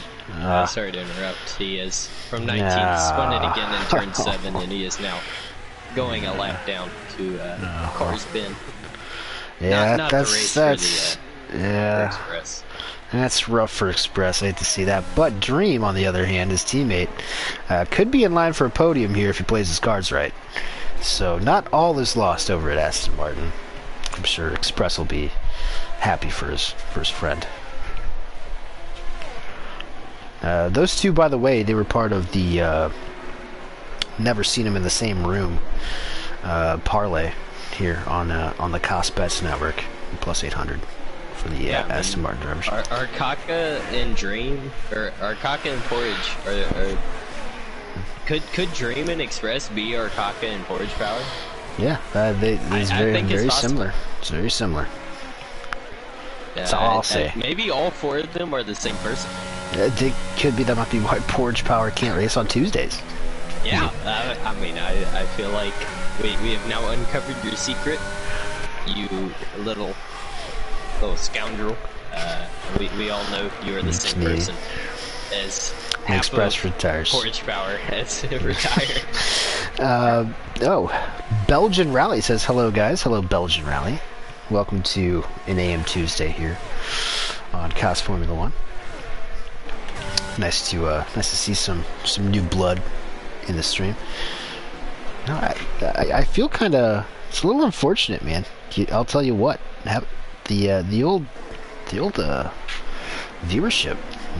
Sorry to interrupt. He is from 19th, spun it again in turn 7, and he is now going a lap down to Carsbin. Yeah, not that's the race for Express. That's rough for Express. I hate to see that. But Dream, on the other hand, his teammate, could be in line for a podium here if he plays his cards right. So not all is lost over at Aston Martin. I'm sure Express will be happy for his friend. Those two, by the way, they were part of the never seen them in the same room parlay here on the Cost Bets Network, plus 800 for the Aston Martin drivers. Arkaka and Dream, or Arkaka and Porridge, could Dream and Express be Arkaka and Porridge powered? Yeah, it's very similar. It's very similar. That's all I'll say. Maybe all 4 of them are the same person. They could be. That might be why Porridge Power can't race on Tuesdays. Yeah, I mean, I feel like we have now uncovered your secret, you little scoundrel. We all know you are the same person. as half Express of retires. Portage Power has retired. Belgian Rally says, hello guys. Hello Belgian Rally. Welcome to an AM Tuesday here on COS Formula 1. Nice to see some new blood in the stream. No, I feel kind of, it's a little unfortunate, man. I'll tell you what, the old viewership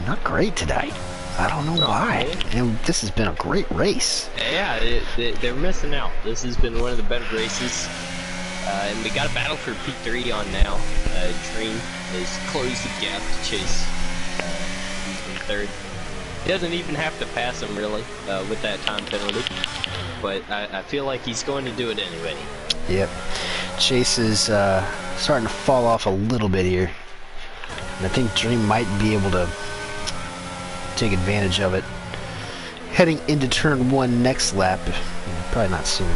not great tonight. I don't know why. And this has been a great race. Yeah, they're missing out. This has been one of the better races. And we got a battle for P3 on now. Dream has closed the gap to Chase. He's in third. He doesn't even have to pass him, really, with that time penalty. But I feel like he's going to do it anyway. Yep. Chase is starting to fall off a little bit here. And I think Dream might be able to take advantage of it. Heading into turn 1 next lap. Probably not sooner.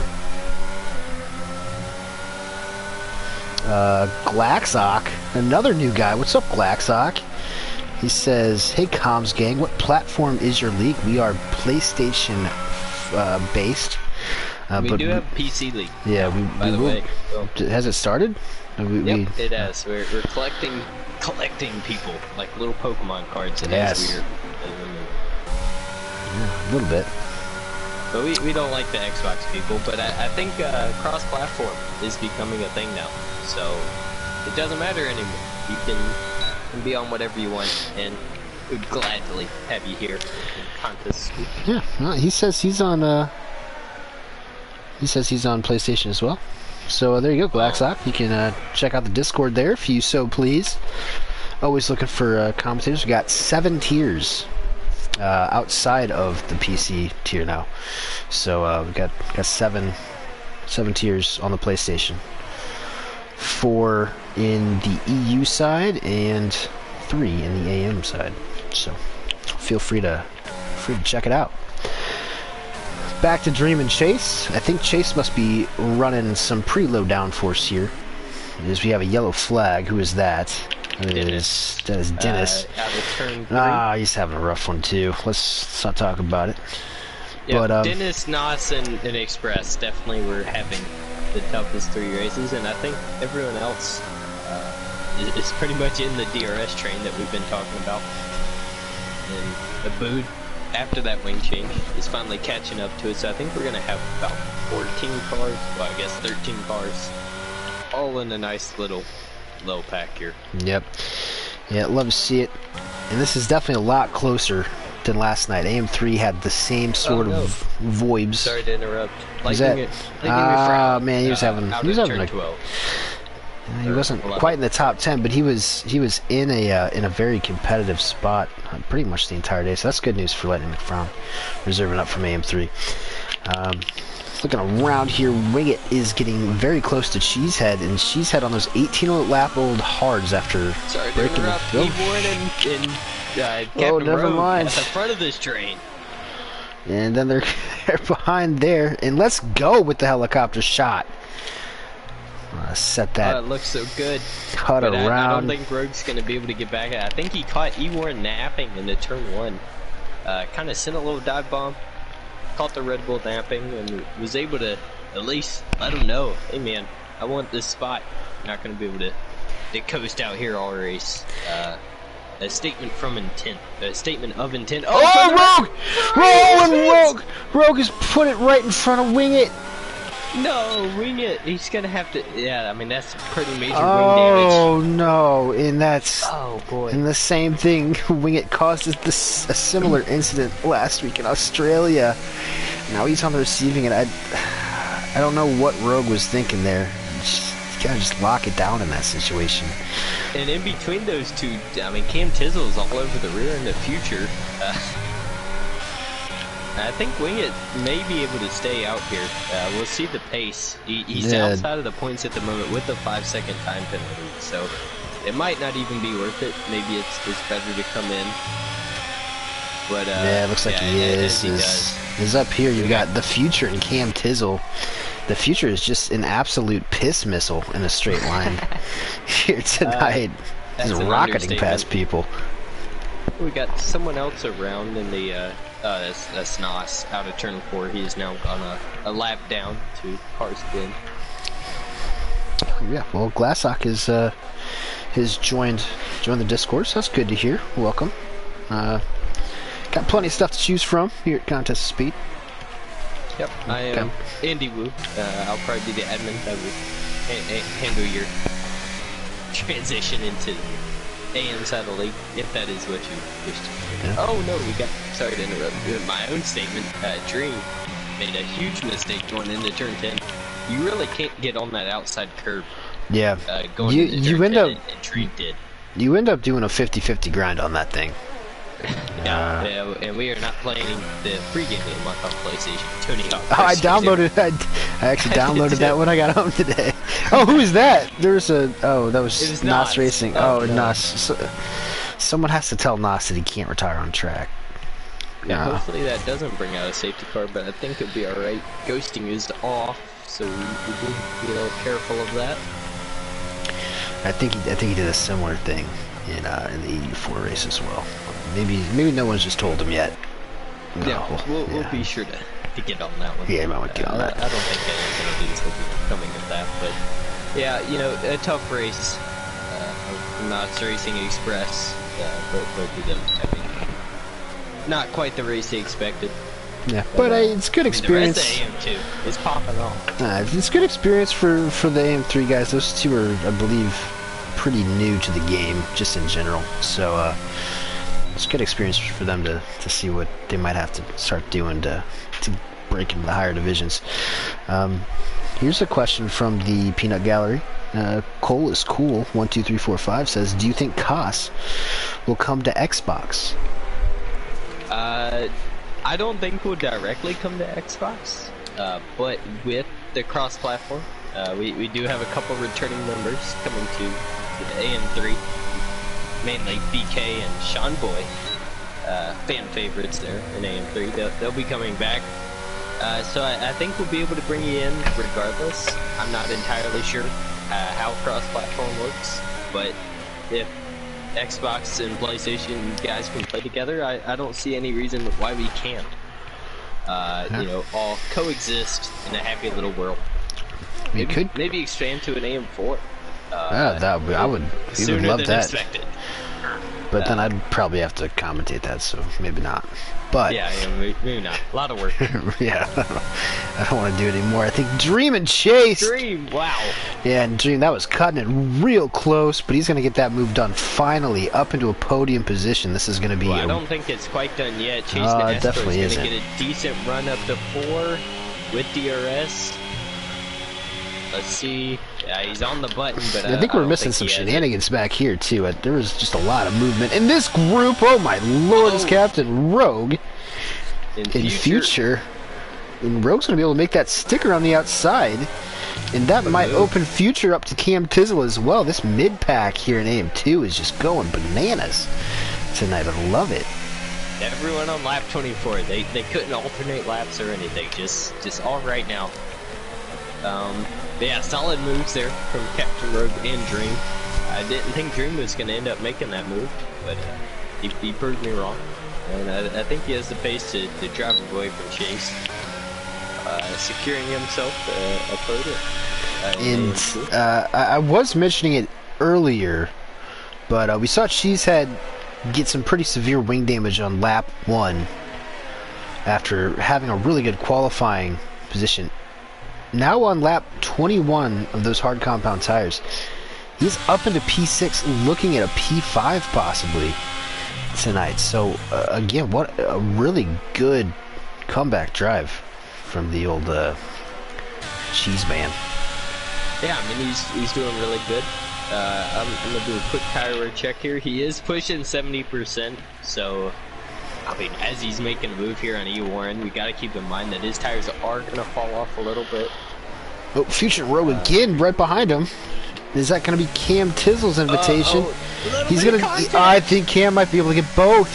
Glaxock, another new guy. What's up, Glaxock? He says, hey comms gang, what platform is your league? We are PlayStation based. We do have PC League. Yeah, by the way. So. Has it started? Yep, it has. We're collecting people like little Pokemon cards. And yes. Weird. Yeah, a little bit. But we don't like the Xbox people. But I think cross-platform is becoming a thing now. So it doesn't matter anymore. You can be on whatever you want, and we'd gladly have you here in contest. Yeah, well, he says he's on. He says he's on PlayStation as well. So there you go, Glaxock. You can check out the Discord there if you so please. Always looking for commentators. We got 7 tiers outside of the PC tier now. So we got 7 tiers on the PlayStation. 4 in the EU side and 3 in the AM side. So feel free to check it out. Back to Dream and Chase. I think Chase must be running some pretty low downforce here. As we have a yellow flag. Who is that? That is Dennis. Out of turn 3. He's having a rough one too. Let's not talk about it. Yeah, but, Dennis, Nos, and Express definitely were having the toughest 3 races, and I think everyone else is pretty much in the DRS train that we've been talking about. And the boot, after that wing change, is finally catching up to it, so I think we're going to have about 14 cars, well I guess 13 cars, all in a nice little pack here. Yep. Yeah, love to see it. And this is definitely a lot closer than last night. AM3 had the same sort of voibes. Sorry to interrupt. Man, he was having a 12. he wasn't quite in the top 10, but he was in a very competitive spot pretty much the entire day. So that's good news for Lightning McFrom, reserving up from AM3. Looking around here, Wingit is getting very close to Cheesehead, and Cheesehead on those 18-lap-old hards after breaking the field. Captain never Rogue mind. at the front of this train. And then they're behind there, and let's go with the helicopter shot. Set that. It looks so good. Cut around. I don't think Rogue's going to be able to get back. I think he caught Ewar napping in the turn 1. Kind of sent a little dive bomb. Caught the Red Bull napping and was able to at least let him know, hey man, I want this spot. I'm not going to be able to coast out here all race. A statement from intent. A statement of intent. Oh, Rogue! Rogue has put it right in front of Wingit. No, Wingit. He's going to have to. Yeah, I mean, that's pretty major wing damage. Oh, no. And that's. Oh, boy. And the same thing. Wingit caused a similar incident last week in Australia. Now he's on the receiving end. I don't know what Rogue was thinking there. You gotta just lock it down in that situation. And in between those two, I mean, Cam Tizzle is all over the rear in the future. I think Wingit may be able to stay out here. We'll see the pace. He's outside of the points at the moment with the 5-second time penalty, so it might not even be worth it. Maybe it's better to come in. But yeah, it looks like he is. He's up here. You've got the future and Cam Tizzle. The future is just an absolute piss missile in a straight line here tonight. He's rocketing past people. We got someone else around in the, that's Nos, out of turn 4. He is now on a lap down to Karsten. Yeah, well, Glassock is, has joined the Discord, so that's good to hear. Welcome. Got plenty of stuff to choose from here at Contest of Speed. Yep, I am Andy Wu. I'll probably be the admin that will handle your transition into the AM side of the league, if that is what you wish to do. Yeah. Oh no, sorry to interrupt. My own statement, Dream made a huge mistake going into turn 10. You really can't get on that outside curb. Yeah, going you end up, and Dream did. You end up doing a 50-50 grind on that thing. Yeah, and we are not playing the pregame of the month on PlayStation. Tony Hawk. Oh, I downloaded. I actually downloaded that when I got home today. Oh, who is that? There's a. Oh, that was Nos Racing. Oh, no. Nos. So, someone has to tell Nos that he can't retire on track. Yeah, hopefully that doesn't bring out a safety car, but I think it'll be all right. Ghosting is off, so we need to be a little careful of that. I think he did a similar thing in the EU4 race as well. Maybe no one's just told him yet. No, yeah, we'll be sure to get on that one. Yeah, I might get on that. I don't think anyone's gonna do something coming of that, but yeah, you know, a tough race. Knott's Racing Express, both of them having not quite the race they expected. Yeah, but it's good experience. The rest of AM2 is popping off. It's good experience for the AM3 guys. Those two are, I believe, pretty new to the game, just in general. So it's good experience for them to see what they might have to start doing to break into the higher divisions. Here's a question from the Peanut Gallery. Cole is cool. 12345 says, "Do you think COS will come to Xbox?" I don't think we'll directly come to Xbox, but with the cross-platform, we do have a couple returning members coming to the AM3, mainly BK and Sean Boy, fan favorites there in AM3. They'll be coming back, so I think we'll be able to bring you in regardless. I'm not entirely sure how cross-platform works, but if Xbox and PlayStation guys can play together, I don't see any reason why we can't. You know, all coexist in a happy little world. Maybe expand to an AM4. I would even love that. Expected. But then I'd probably have to commentate that, so maybe not. But yeah, maybe not. A lot of work. Yeah, I don't want to do it anymore. I think Dream and Chase. Dream, wow. Yeah, and Dream, that was cutting it real close, but he's going to get that move done finally, up into a podium position. This is going to be. Well, I don't think it's quite done yet. Chase the definitely is going to get a decent run up to 4 with DRS. Let's see. Yeah, he's on the button, but I think we're missing some shenanigans back here too. There was just a lot of movement in this group. Oh my lord, it's Captain Rogue. In future, and Rogue's gonna be able to make that sticker on the outside, and that might open future up to Cam Tizzle as well. This mid pack here in AM2 is just going bananas tonight. I love it. Everyone on lap 24. They couldn't alternate laps or anything. Just all right now. Yeah, solid moves there from Captain Rogue and Dream. I didn't think Dream was going to end up making that move, but he proved me wrong. And I think he has the pace to drive away from Chase, securing himself a podium. I was mentioning it earlier, but we saw Cheesehead get some pretty severe wing damage on lap 1 after having a really good qualifying position. Now on lap 21 of those hard compound tires, he's up into P6, looking at a P5 possibly tonight. So again, what a really good comeback drive from the old Cheese Man. Yeah, I mean he's doing really good. I'm gonna do a quick tire wear check here. He is pushing 70%, so I mean, as he's making a move here on E1, we got to keep in mind that his tires are going to fall off a little bit. Oh, Future Rogue again, right behind him. Is that going to be Cam Tizzle's invitation? He's going to. I think Cam might be able to get both.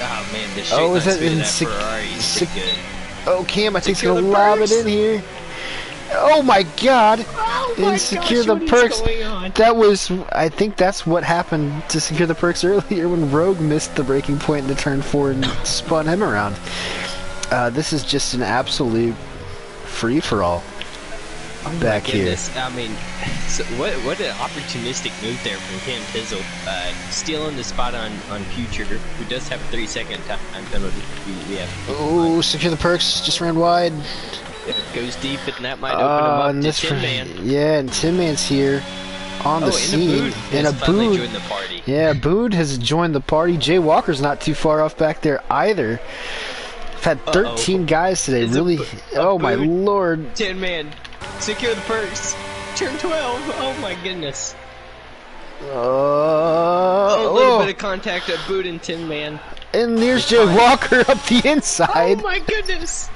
Oh man, the straight line speed of that Ferrari is good. Oh, Cam, I think he's going to lob it in here. Oh my God! Oh my And secure gosh, the what is perks. going on? That was, I think that's what happened to secure the perks earlier when Rogue missed the breaking point in the turn 4 and spun him around. This is just an absolute free-for-all back here. I mean, so what an opportunistic move there from Cam Tizzle. Stealing the spot on Future, who does have a 3-second time penalty. Oh, secure the perks, just ran wide. It goes deep, and that might open him up to Tin Man. Yeah, and Tin Man's here on the scene. And Abood joined the party. Yeah, Abood has joined the party. Jay Walker's not too far off back there either. I've had 13 guys today. Really? Oh my lord. Tin Man, secure the perks. Turn 12. Oh my goodness. A little bit of contact at Abood and Tin Man. And there's Jay Walker up the inside. Oh my goodness.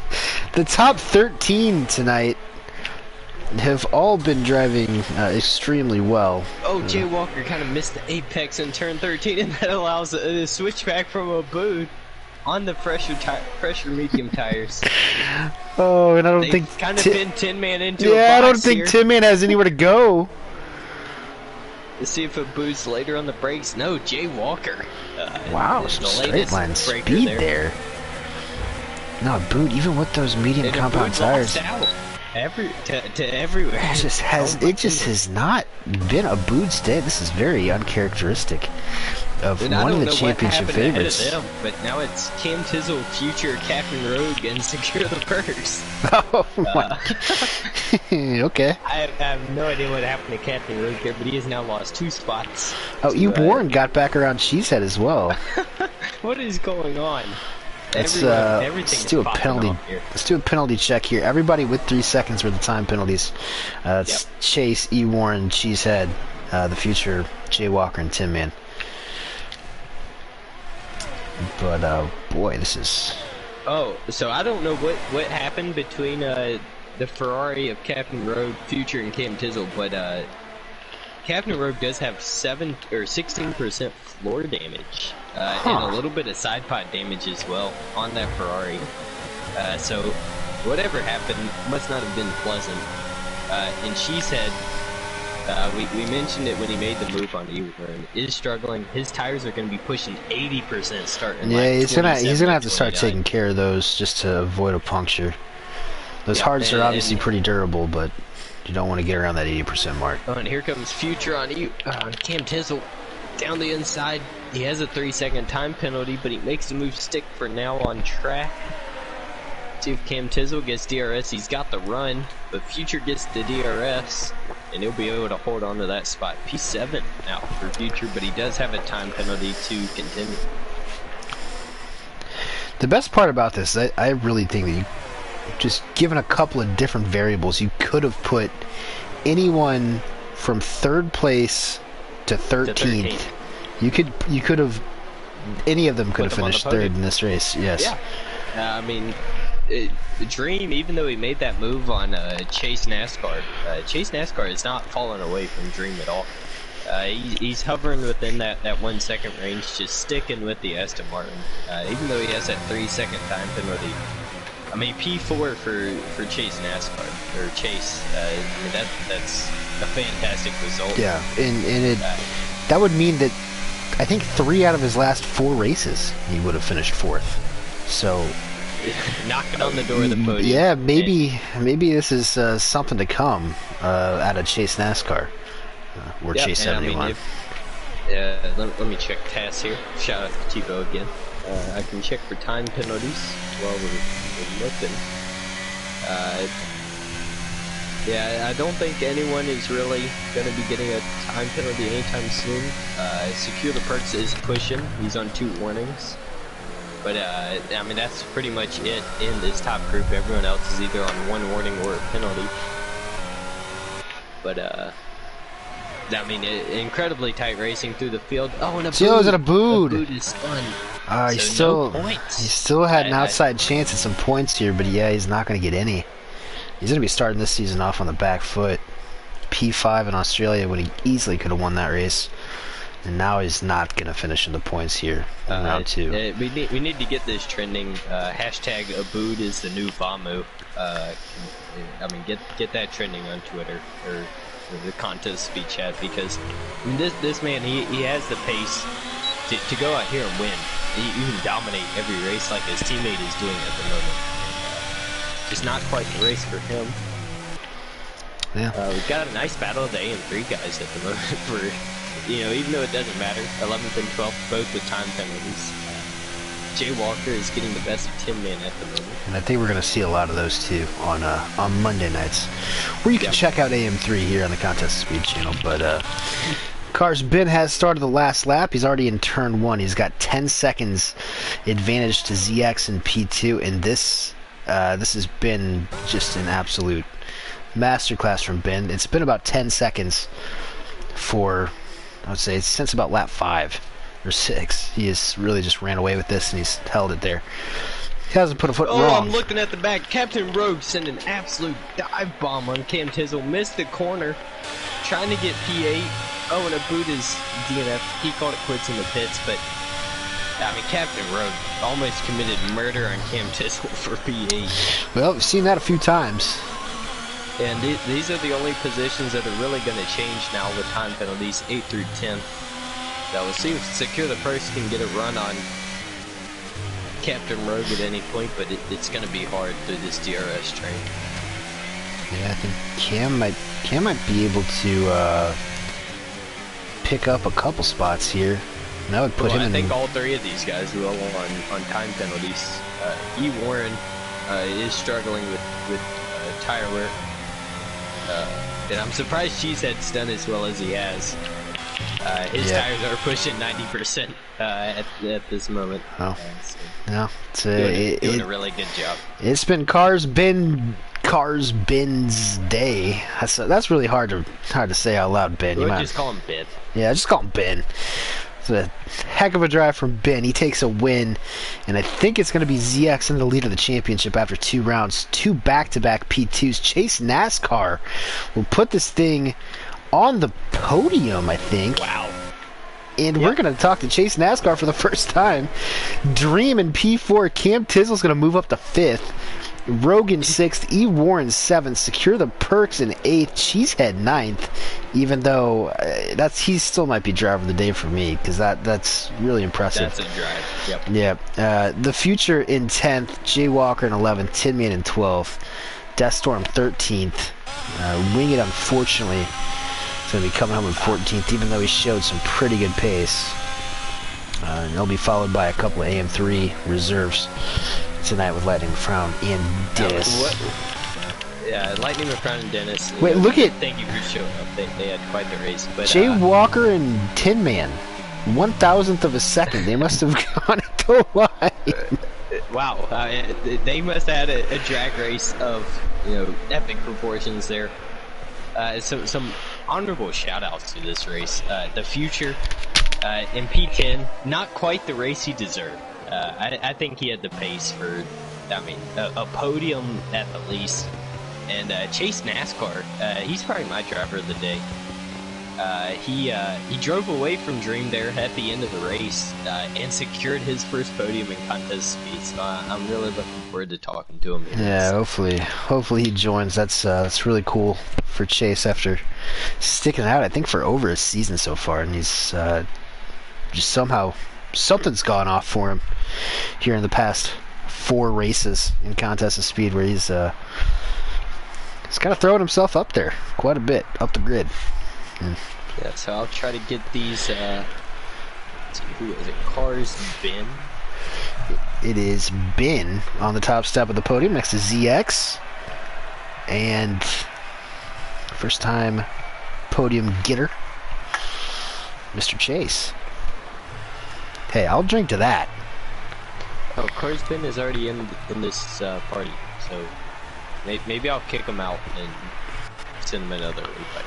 The top 13 tonight have all been driving extremely well. Oh, Jay Walker kind of missed the apex in turn 13, and that allows a switchback from Abood on the pressure medium tires. Oh, and I don't think kind of been Tin Man into a box. Yeah, I don't think Tin Man has anywhere to go. Let's see if Abood's later on the brakes. No, Jay Walker. Wow, some straight line speed there. No, Abood, even with those medium compound tires, to everywhere. It just has not been Abood's day. This is very uncharacteristic of one of the championship favorites. Them, but now it's Cam Tizzle, Future, Captain Rogue, and Secure the Perks. Oh my. Okay. I have no idea what happened to Captain Rogue here, but he has now lost 2 spots. Oh, Warren got back around Cheesehead as well. What is going on? Let's do a penalty. Let's do a penalty check here. Everybody with 3 seconds for the time penalties. It's Chase, Warren, Cheesehead, the Future, Jay Walker, and Tin Man. But boy, this is. Oh, so I don't know what happened between the Ferrari of Captain Rogue, Future, and Cam Tizzle, but Captain Rogue does have 16% floor damage, and a little bit of side pod damage as well on that Ferrari. So whatever happened must not have been pleasant. And she said, we mentioned it when he made the move on E-Warren, is struggling. His tires are going to be pushing 80% starting. Yeah, he's gonna have to start taking care of those just to avoid a puncture. Those hards are obviously pretty durable, but you don't want to get around that 80% mark. Oh, and here comes Future on Cam Tizzle down the inside. He has a 3-second time penalty, but he makes the move stick for now on track. See if Cam Tizzle gets DRS. He's got the run, but Future gets the DRS, and he'll be able to hold on to that spot. P7 now for Future, but he does have a time penalty to continue. The best part about this, I really think that you just given a couple of different variables, you could have put anyone from 3rd place to 13th. You could have, any of them could have finished 3rd in this race. Yes. Yeah. I mean, Dream, even though he made that move on Chase NASCAR, Chase NASCAR is not falling away from Dream at all. He's hovering within that 1 second range, just sticking with the Aston Martin. Even though he has that 3-second time penalty. I mean, P4 for Chase NASCAR, or Chase, I mean, that's a fantastic result. Yeah, and that would mean that I think 3 out of his last 4 races he would have finished 4th. So knocking on the door of the podium. Yeah, maybe this is something to come out of Chase NASCAR or Chase 71. Let me check TAS here. Shout out to Tivo again. I can check for time penalties while we're looking. Yeah, I don't think anyone is really going to be getting a time penalty anytime soon. Secure the Perks is pushing. He's on 2 warnings. But, I mean, that's pretty much it in this top group. Everyone else is either on 1 warning or a penalty. But, I mean, incredibly tight racing through the field. Oh, and Abood. Abood is spun. He still had an outside chance at some points here, but yeah, he's not going to get any. He's going to be starting this season off on the back foot. P5 in Australia when he easily could have won that race. And now he's not going to finish in the points here in round 2. We need to get this trending. Hashtag Abood is the new Vamu. I mean, get that trending on Twitter or the contest speed chat, because I mean, this man, he has the pace to go out here and win. He can dominate every race like his teammate is doing at the moment. Just not quite the race for him. Yeah. We've got a nice battle of the AM3 guys at the moment for, you know, even though it doesn't matter, 11th and 12th, both with time penalties. Jay Walker is getting the best of 10 men at the moment. And I think we're going to see a lot of those too on Monday nights, where you can check out AM3 here on the Contest Speed channel. But Cars Ben has started the last lap. He's already in turn 1. He's got 10 seconds advantage to ZX and P2, and this has been just an absolute masterclass from Ben. It's been about 10 seconds for, I would say, since about lap 5 or 6. He has really just ran away with this, and he's held it there. He hasn't put a foot wrong. I'm looking at the back. Captain Rogue sent an absolute dive bomb on Cam Tizzle. Missed the corner. Trying to get P8. Oh, and Abood is DNF. He called it quits in the pits, but I mean, Captain Rogue almost committed murder on Cam Tizzle for P8. Well, we've seen that a few times. And these are the only positions that are really going to change now with time penalties, 8 through 10. That will see if Secure the Purse can get a run on Captain Rogue at any point, but it's going to be hard through this DRS train. Yeah, I think Cam might be able to pick up a couple spots here. And that would put him in. I think all 3 of these guys will on time penalties. E. Warren is struggling with tire wear. And I'm surprised Cheesehead's done as well as he has. His tires are pushing 90% at this moment. Oh, no, it's doing a really good job. It's been Cars Ben's day. That's really hard to say out loud, Ben. We'll just call him Ben. Yeah, just call him Ben. It's a heck of a drive from Ben. He takes a win, and I think it's going to be ZX in the lead of the championship after 2 rounds. 2 back-to-back P2s. Chase NASCAR will put this thing on the podium, I think. Wow. And we're going to talk to Chase NASCAR for the first time. Dream in P4. Cam Tizzle's going to move up to 5th. Rogan 6th, E. Warren 7th, Secure the Perks in 8th, Cheesehead 9th, even though he still might be driver of the day for me, because that's really impressive. That's a drive, yep. Yeah. The Future in 10th, Jay Walker in 11th, Tin Man in 12th, Deathstorm 13th, Wing It, unfortunately, is going to be coming home in 14th, even though he showed some pretty good pace. And he'll be followed by a couple of AM3 reserves tonight with Lightning McFrown and Dennis. Yeah, Lightning McFrown and Dennis. Wait, look at... Thank you for showing up. They had quite the race. But, Jay Walker and Tin Man. 1,000th of a second. They must have gone at the line. Wow. They must have had a drag race of, epic proportions there. Some honorable shout-outs to this race. The Future in P10, not quite the race he deserved. I think he had the pace for, a podium at the least. And Chase NASCAR, he's probably my driver of the day. He drove away from Dream there at the end of the race and secured his first podium in contest speed. So I'm really looking forward to talking to him. Yeah, hopefully he joins. That's really cool for Chase after sticking out, I think, for over a season so far, and he's just somehow something's gone off for him here in the past 4 races in Contest of Speed, where he's kind of throwing himself up there quite a bit, up the grid. Yeah, so I'll try to get these, who is it, Cars Ben? It is Ben on the top step of the podium next to ZX, and first time podium getter, Mr. Chase. Hey, I'll drink to that. Oh, Cars Ben is already in this party, so maybe I'll kick him out and send him another invite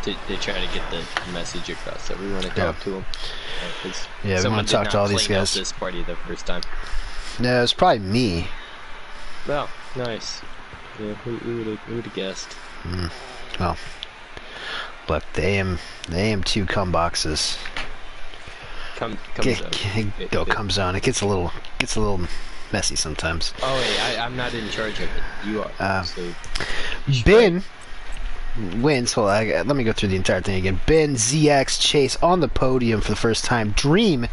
to try to get the message across that we want to talk to him. Yeah, we want to talk to all these guys. This party the first time. No, it's probably me. Oh, nice. Yeah, who would have guessed? Well, Look, the AM2 cum boxes. Come Comes on. It gets a little messy sometimes. Oh wait, I'm not in charge of it. You are. So Ben wins. Hold on, let me go through the entire thing again. Ben, ZX, Chase on the podium for the first time. Dream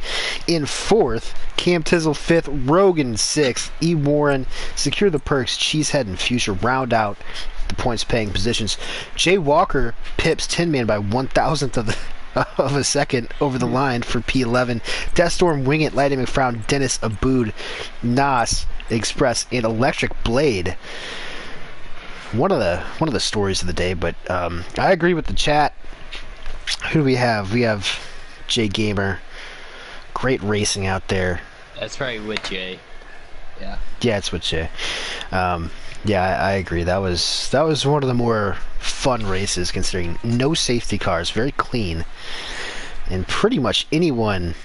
in 4th. Cam Tizzle 5th. Rogan 6th. E. Warren secure the perks. Cheesehead and Future round out the points paying positions. Jay Walker pips Tin Man by 1,000th of a second over the line for P11. Deathstorm, Wing It, Lightning McFrown, Dennis Abood, Nas, Express, and Electric Blade. One of the stories of the day, but I agree with the chat. Who do we have? We have Jay Gamer. Great racing out there. That's right, with Jay. Yeah. Yeah, it's with Jay. Yeah, I agree. That was one of the more fun races, considering no safety cars, very clean, and pretty much anyone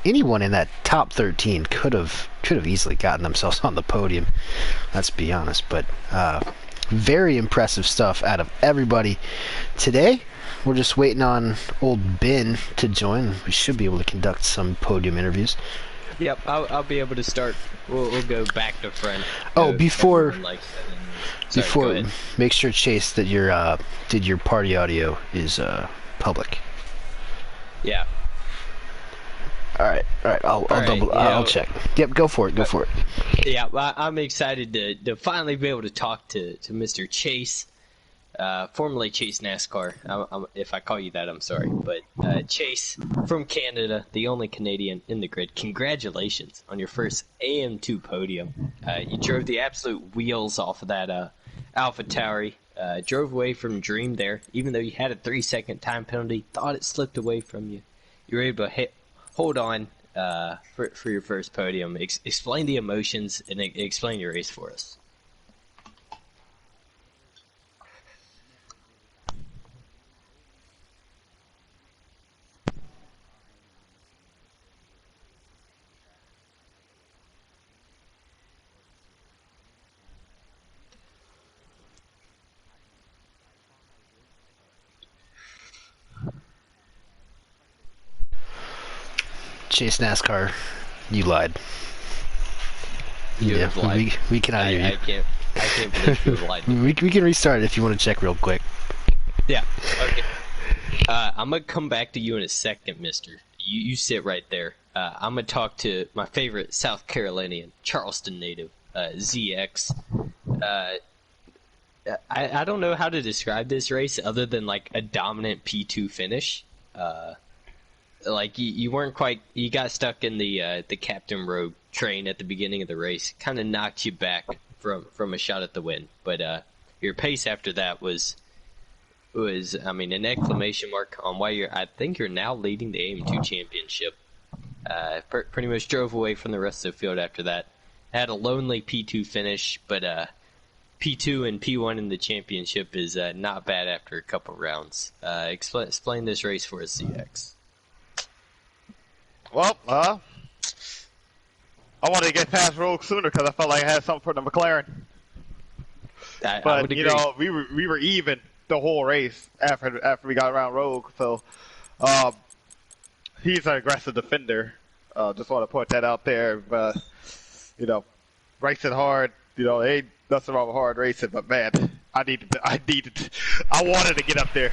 in that top 13 could have easily gotten themselves on the podium. Let's be honest, but very impressive stuff out of everybody today. We're just waiting on old Ben to join. We should be able to conduct some podium interviews. Yep, I'll be able to start. We'll go back to front. Oh, before Sorry, make sure, Chase, that your party audio is public. Yeah. All right. I'll check. Yep, go for it. Yeah, I'm excited to finally be able to talk to Mr. Chase, formerly Chase NASCAR. If I call you that, I'm sorry. But Chase from Canada, the only Canadian in the grid. Congratulations on your first AM2 podium. You drove the absolute wheels off of that AlphaTauri. Drove away from Dream there, even though you had a 3-second time penalty. Thought it slipped away from you. You were able to hold on for your first podium. Explain the emotions and explain your race for us. Chase NASCAR, you lied. You have lied. We cannot hear you. I can't believe you have lied. We can restart it if you want to check real quick. Yeah. Okay. I'm gonna come back to you in a second, Mister. You sit right there. I'm gonna talk to my favorite South Carolinian, Charleston native, ZX. I don't know how to describe this race other than like a dominant P2 finish. Like you weren't quite. You got stuck in the Captain Rogue train at the beginning of the race. Kind of knocked you back from a shot at the win. But your pace after that was I mean, an exclamation mark on why I think you're now leading the AM2 championship. Pretty much drove away from the rest of the field after that. Had a lonely P2 finish, but P2 and P1 in the championship is not bad after a couple rounds. Explain this race for us, ZX. Well, I wanted to get past Rogue sooner because I felt like I had something for the McLaren. I would agree. You know, we were even the whole race after we got around Rogue. So, he's an aggressive defender. Just want to put that out there. But you know, racing hard. You know, ain't nothing wrong with hard racing. But man, I wanted to get up there.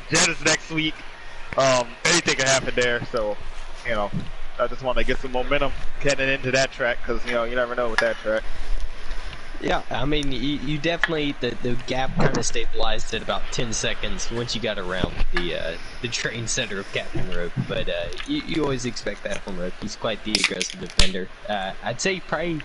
Jeddah next week. Anything can happen there, so, you know, I just want to get some momentum getting into that track, because, you know, you never know with that track. Yeah, I mean, you definitely, the gap kind of stabilized at about 10 seconds once you got around the train center of Captain Rogue, but you always expect that from Rogue. He's quite the aggressive defender. I'd say probably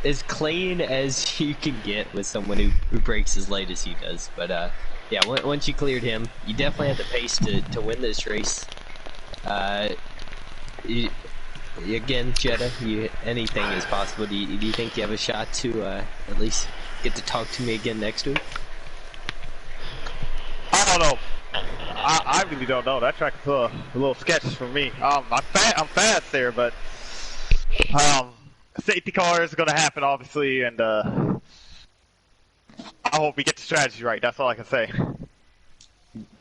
as clean as you can get with someone who breaks as late as he does, but yeah, once you cleared him, you definitely had the pace to win this race. Again, Jeddah, anything is possible. Do you think you have a shot to at least get to talk to me again next week? I don't know. I really don't know. That track is a little sketch for me. I'm fast there, but safety car is going to happen, obviously, and I hope we get the strategy right. That's all I can say.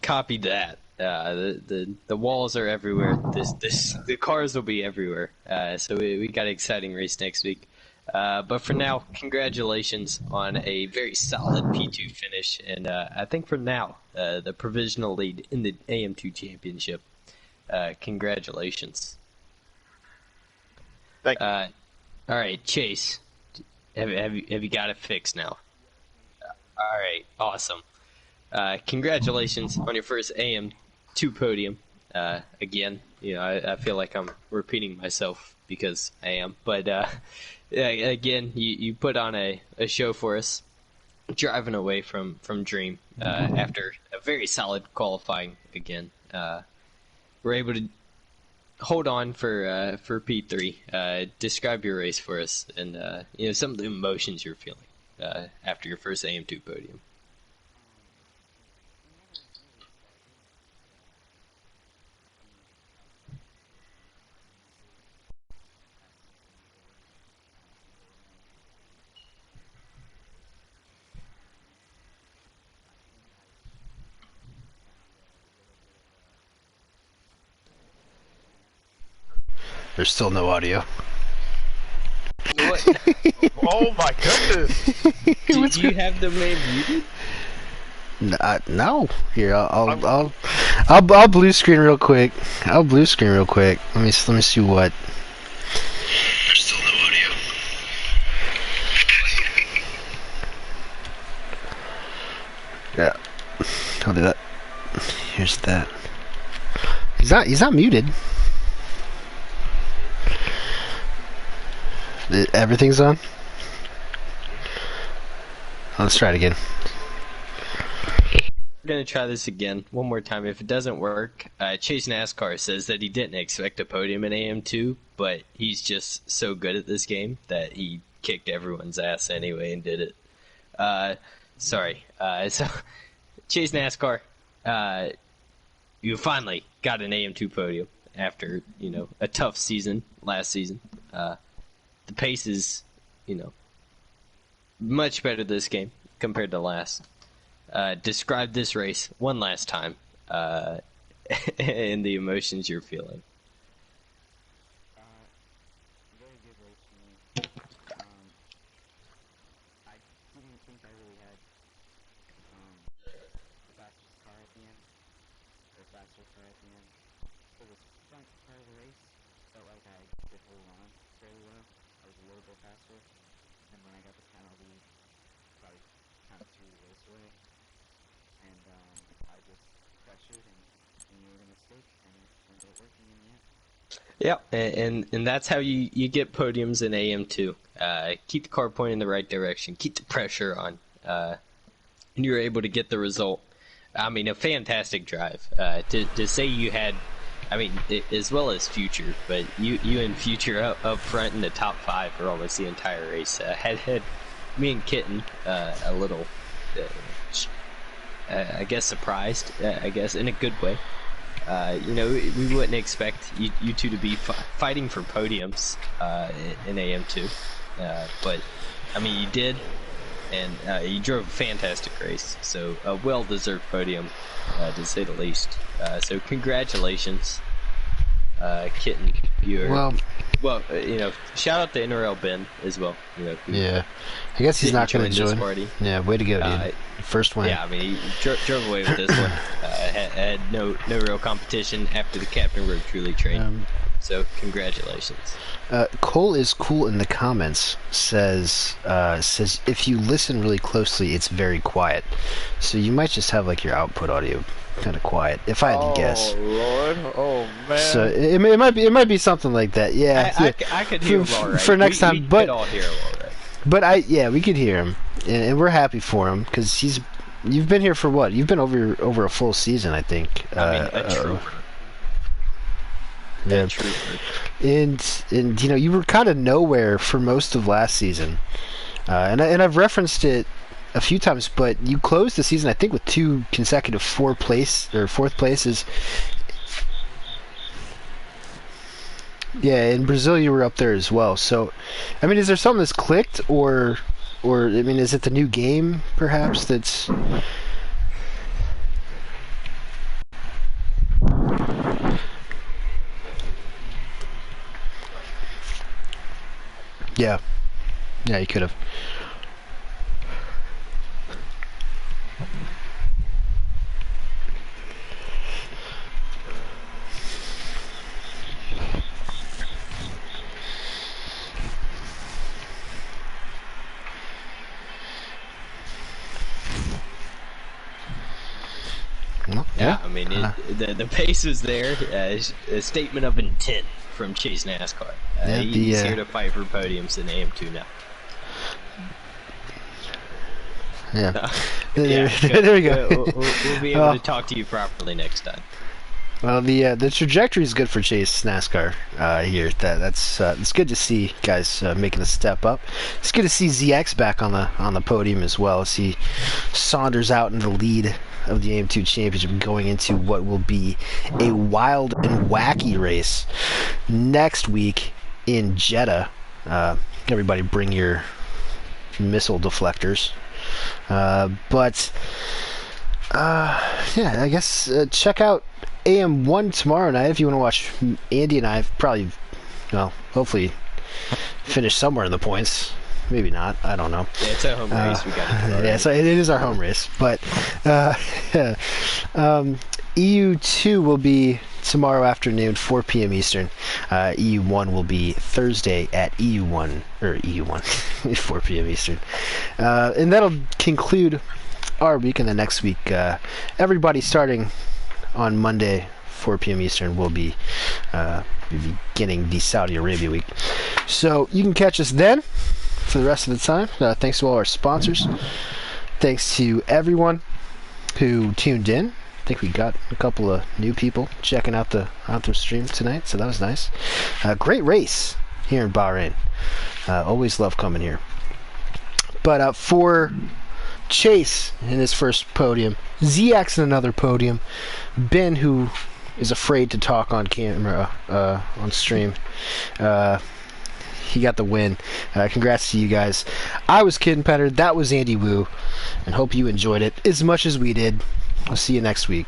Copy that. The walls are everywhere. The cars will be everywhere. So we got an exciting race next week. But for now, congratulations on a very solid P2 finish, and I think for now, the provisional lead in the AM2 championship. Congratulations. Thank you. All right, Chase, have you got it fixed now? All right, awesome. Congratulations on your first AM2 podium. Again, I feel like I'm repeating myself because I am, but again, you put on a show for us, driving away from Dream after a very solid qualifying again. We're able to hold on for P3. Describe your race for us and some of the emotions you're feeling after your first AM2 podium. There's still no audio. What? Oh my goodness! Do you have the man muted? No. Here, I'll blue screen real quick. Let me see what. There's still no audio. Yeah. I'll do that. Here's that. He's not muted. Everything's on? Let's try it again. We're going to try this again one more time. If it doesn't work, Chase NASCAR says that he didn't expect a podium in AM2, but he's just so good at this game that he kicked everyone's ass anyway and did it. Sorry. So, Chase NASCAR, you finally got an AM2 podium after, a tough season last season. The pace is, much better this game compared to last. Describe this race one last time and the emotions you're feeling. Very good race for me. I didn't think I really had the fastest car at the end, or faster car at the end. For the front part of the race, felt like I could hold on fairly well. I was a little bit faster, and when I got the penalty, probably kind of threw the race away. And I just pressured and made a mistake, and it ended up working in the end. Yeah, and that's how you get podiums in AM2. Keep the car pointing in the right direction, keep the pressure on, and you're able to get the result. I mean, a fantastic drive. To say you had, as well as Future, but you and Future up front in the top 5 for almost the entire race. Had me and Kitten a little, I guess, surprised, in a good way. We wouldn't expect you two to be fighting for podiums in AM2, but you did, and you drove a fantastic race. So a well-deserved podium, to say the least. So congratulations, Kitten. Well, shout out to NRL Ben as well. Yeah, I guess he's not going to join. Party. Yeah, way to go, dude. First win. Yeah, he drove away with this one. Had no real competition after the Captain Road truly trained. So congratulations. Cole is cool in the comments says if you listen really closely, it's very quiet. So you might just have your output audio kind of quiet, if I had to guess. Oh Lord! Oh man! So it might be something like that. Yeah, I could hear him all right. For next time, we but could all hear him all right. But we could hear him, and we're happy for him because you've been here for what? You've been over a full season, I think. A trooper. Yeah. And you were kind of nowhere for most of last season, and I've referenced it a few times, but you closed the season I think with 2 consecutive fourth places. Yeah, in Brazil you were up there as well. So, is there something that's clicked, or or I mean, is it the new game perhaps that's? Yeah, yeah, you could have. Well, Yeah, I mean, the pace was there. A statement of intent from Chase NASCAR. Yeah, He's here to fight for podiums in AM2 now. yeah. Yeah, There we go. We'll be able to talk to you properly next time. Well, the trajectory is good for Chase NASCAR here. That's it's good to see guys making a step up. It's good to see ZX back on the podium as well. See Saunders out in the lead of the AM2 Championship, going into what will be a wild and wacky race next week in Jeddah. Everybody, bring your missile deflectors. But yeah, I guess check out AM1 tomorrow night if you want to watch Andy and I probably, well, hopefully finish somewhere in the points. Maybe not. I don't know. Yeah, it's a home race. We got to do yeah, so it is our home race. But EU2 will be tomorrow afternoon, 4 p.m. Eastern. EU1 will be Thursday at EU1, 4 p.m. Eastern. And that'll conclude our week. And the next week, everybody starting on Monday, 4 p.m. Eastern, will be beginning the Saudi Arabia week. So you can catch us then for the rest of the time. Thanks to all our sponsors. Thanks to everyone who tuned in. I think we got a couple of new people checking out the stream tonight, so that was nice. Great race here in Bahrain. Always love coming here. But for Chase in his first podium, ZX in another podium, Ben, who is afraid to talk on camera, on stream, he got the win. Congrats to you guys. I was Kid and Petter, that was Andy Wu, and hope you enjoyed it as much as we did. I'll see you next week.